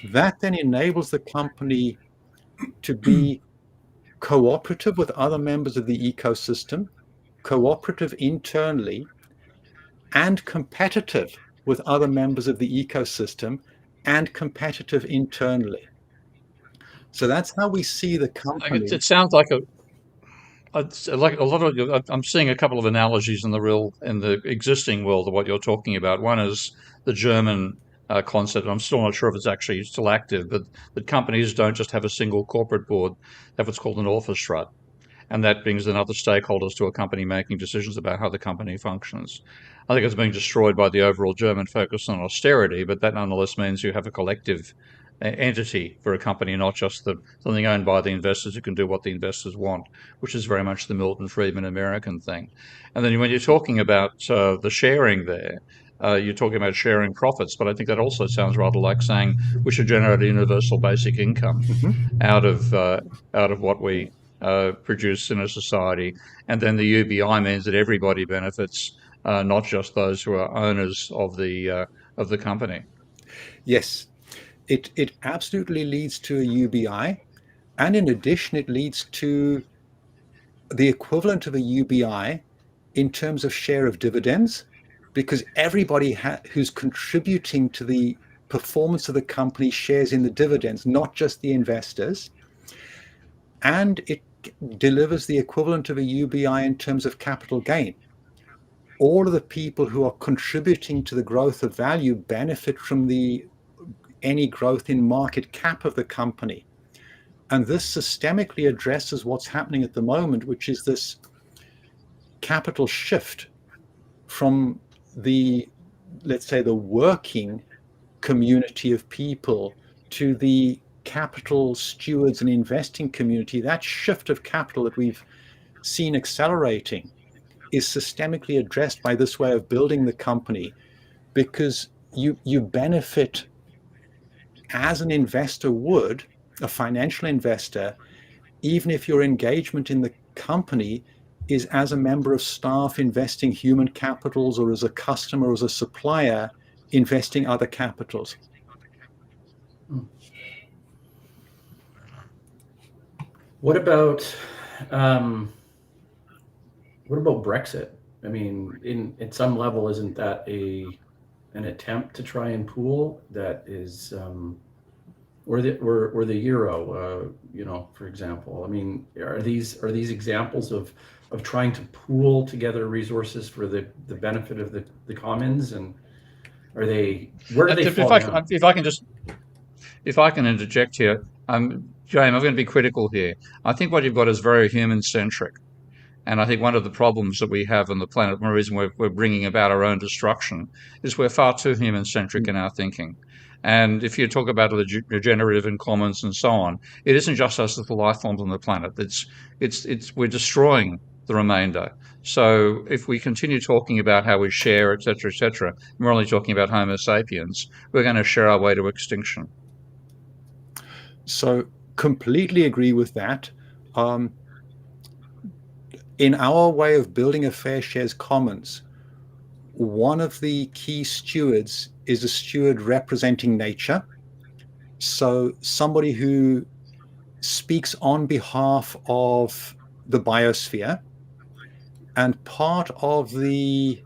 That then enables the company to be cooperative with other members of the ecosystem, cooperative internally, and competitive with other members of the ecosystem, and competitive internally. So that's how we see the company. It sounds like like a lot of. I'm seeing a couple of analogies in the existing world of what you're talking about. One is the German concept. I'm still not sure if it's actually still active, but that companies don't just have a single corporate board; they have what's called an Aufsichtsrat, and that brings in other stakeholders to a company making decisions about how the company functions. I think it's being destroyed by the overall German focus on austerity, but that nonetheless means you have a collective entity for a company, not just something owned by the investors who can do what the investors want, which is very much the Milton Friedman American thing. And then when you're talking about the sharing there, you're talking about sharing profits, but I think that also sounds rather like saying we should generate a universal basic income out of what we produce in a society, and then the UBI means that everybody benefits, not just those who are owners of the company. Yes, it absolutely leads to a UBI, and in addition, it leads to the equivalent of a UBI in terms of share of dividends, because everybody who's contributing to the performance of the company shares in the dividends, not just the investors. And it delivers the equivalent of a UBI in terms of capital gain. All of the people who are contributing to the growth of value benefit from any growth in market cap of the company. And this systemically addresses what's happening at the moment, which is this capital shift from let's say, the working community of people to the capital stewards and investing community. That shift of capital that we've seen accelerating is systemically addressed by this way of building the company, because you benefit as an investor would, a financial investor, even if your engagement in the company is as a member of staff investing human capitals, or as a customer, or as a supplier investing other capitals. What about Brexit? I mean, at some level, isn't that an attempt to try and pool that is, or the euro, for example? I mean, are these examples of trying to pool together resources for the benefit of the commons, and where do they fall down? If I can interject here, James, I'm going to be critical here. I think what you've got is very human-centric. And I think one of the problems that we have on the planet, one reason we're bringing about our own destruction, is we're far too human-centric in our thinking. And if you talk about the regenerative and commons and so on, it isn't just us as the life forms on the planet. We're destroying the remainder. So if we continue talking about how we share, et cetera, and we're only talking about Homo sapiens, we're going to share our way to extinction. So completely agree with that. In our way of building a fair shares commons, one of the key stewards is a steward representing nature. So somebody who speaks on behalf of the biosphere, and part of the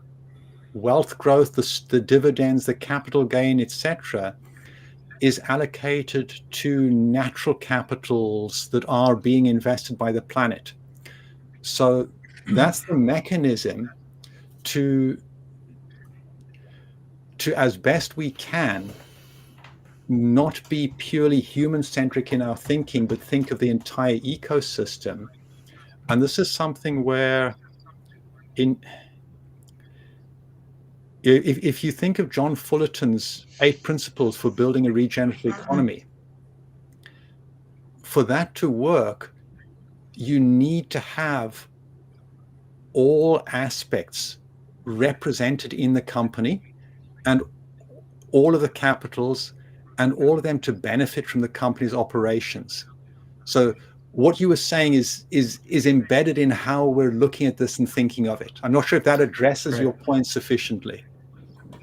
wealth growth, the dividends, the capital gain, etc., is allocated to natural capitals that are being invested by the planet. So that's the mechanism to as best we can, not be purely human-centric in our thinking, but think of the entire ecosystem. And this is something where if you think of John Fullerton's 8 principles for building a regenerative economy, for that to work, you need to have all aspects represented in the company, and all of the capitals, and all of them to benefit from the company's operations. So what you were saying is embedded in how we're looking at this and thinking of it. I'm not sure if that addresses your point sufficiently.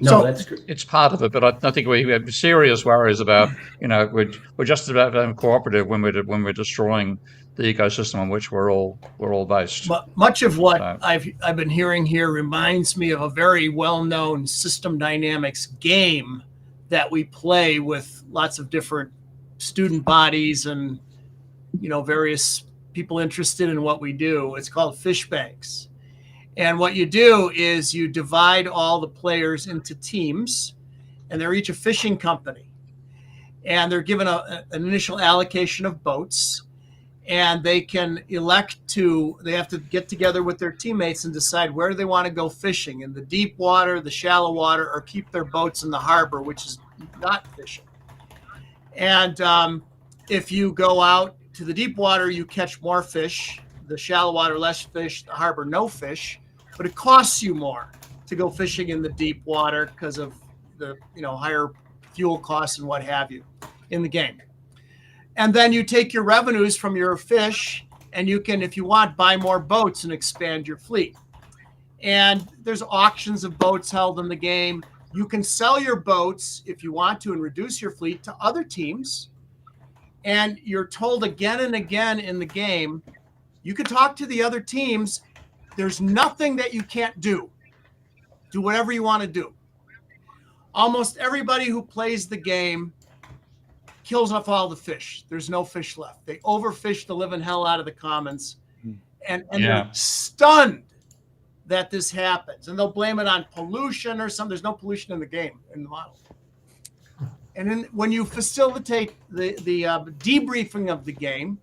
No, that's it's part of it, but I think we have serious worries about, we're just about being cooperative when we're destroying the ecosystem on which we're all based. Much of what I've been hearing here reminds me of a very well-known system dynamics game that we play with lots of different student bodies and various people interested in what we do. It's called fish banks. And what you do is you divide all the players into teams, and they're each a fishing company. And they're given an initial allocation of boats, and they can they have to get together with their teammates and decide where they want to go fishing, in the deep water, the shallow water, or keep their boats in the harbor, which is not fishing. And if you go out to the deep water, you catch more fish. The shallow water, less fish. The harbor, no fish. But it costs you more to go fishing in the deep water because of the higher fuel costs and what have you in the game. And then you take your revenues from your fish, and you can, if you want, buy more boats and expand your fleet. And there's auctions of boats held in the game. You can sell your boats if you want to and reduce your fleet to other teams. And you're told again and again in the game, you can talk to the other teams. There's nothing that you can't do. Do whatever you want to do. Almost everybody who plays the game kills off all the fish. There's no fish left. They overfish the living hell out of the commons. And they're stunned that this happens. And they'll blame it on pollution or something. There's no pollution in the game, in the model. And then when you facilitate the debriefing of the game,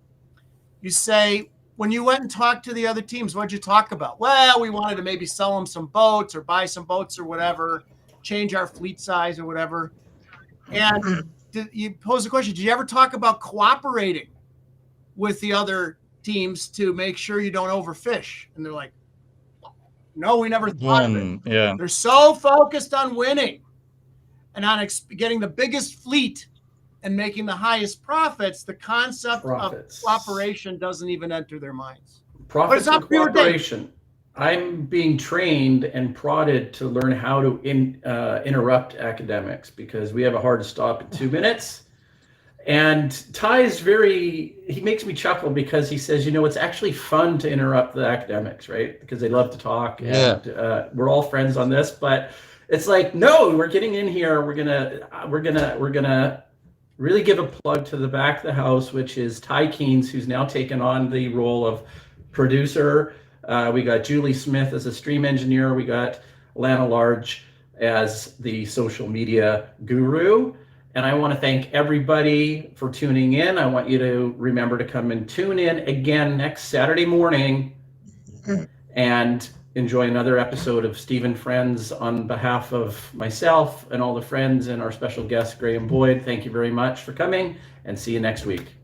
you say, when you went and talked to the other teams, what'd you talk about? Well, we wanted to maybe sell them some boats or buy some boats or whatever, change our fleet size or whatever. And you pose the question, did you ever talk about cooperating with the other teams to make sure you don't overfish? And they're like, no, we never thought of it. Yeah. They're so focused on winning and on getting the biggest fleet and making the highest profits, the concept of cooperation doesn't even enter their minds. Profits and cooperation. I'm being trained and prodded to learn how to interrupt academics because we have a hard stop at 2 minutes. And Ty's he makes me chuckle because he says, it's actually fun to interrupt the academics, right? Because they love to talk. Yeah. And we're all friends on this, but it's like, no, we're getting in here. We're gonna really give a plug to the back of the house, which is Ty Keynes, who's now taken on the role of producer. We got Julie Smith as a stream engineer. We got Lana Large as the social media guru. And I want to thank everybody for tuning in. I want you to remember to come and tune in again next Saturday morning and enjoy another episode of Steve and Friends. On behalf of myself and all the friends and our special guest, Graham Boyd, thank you very much for coming, and see you next week.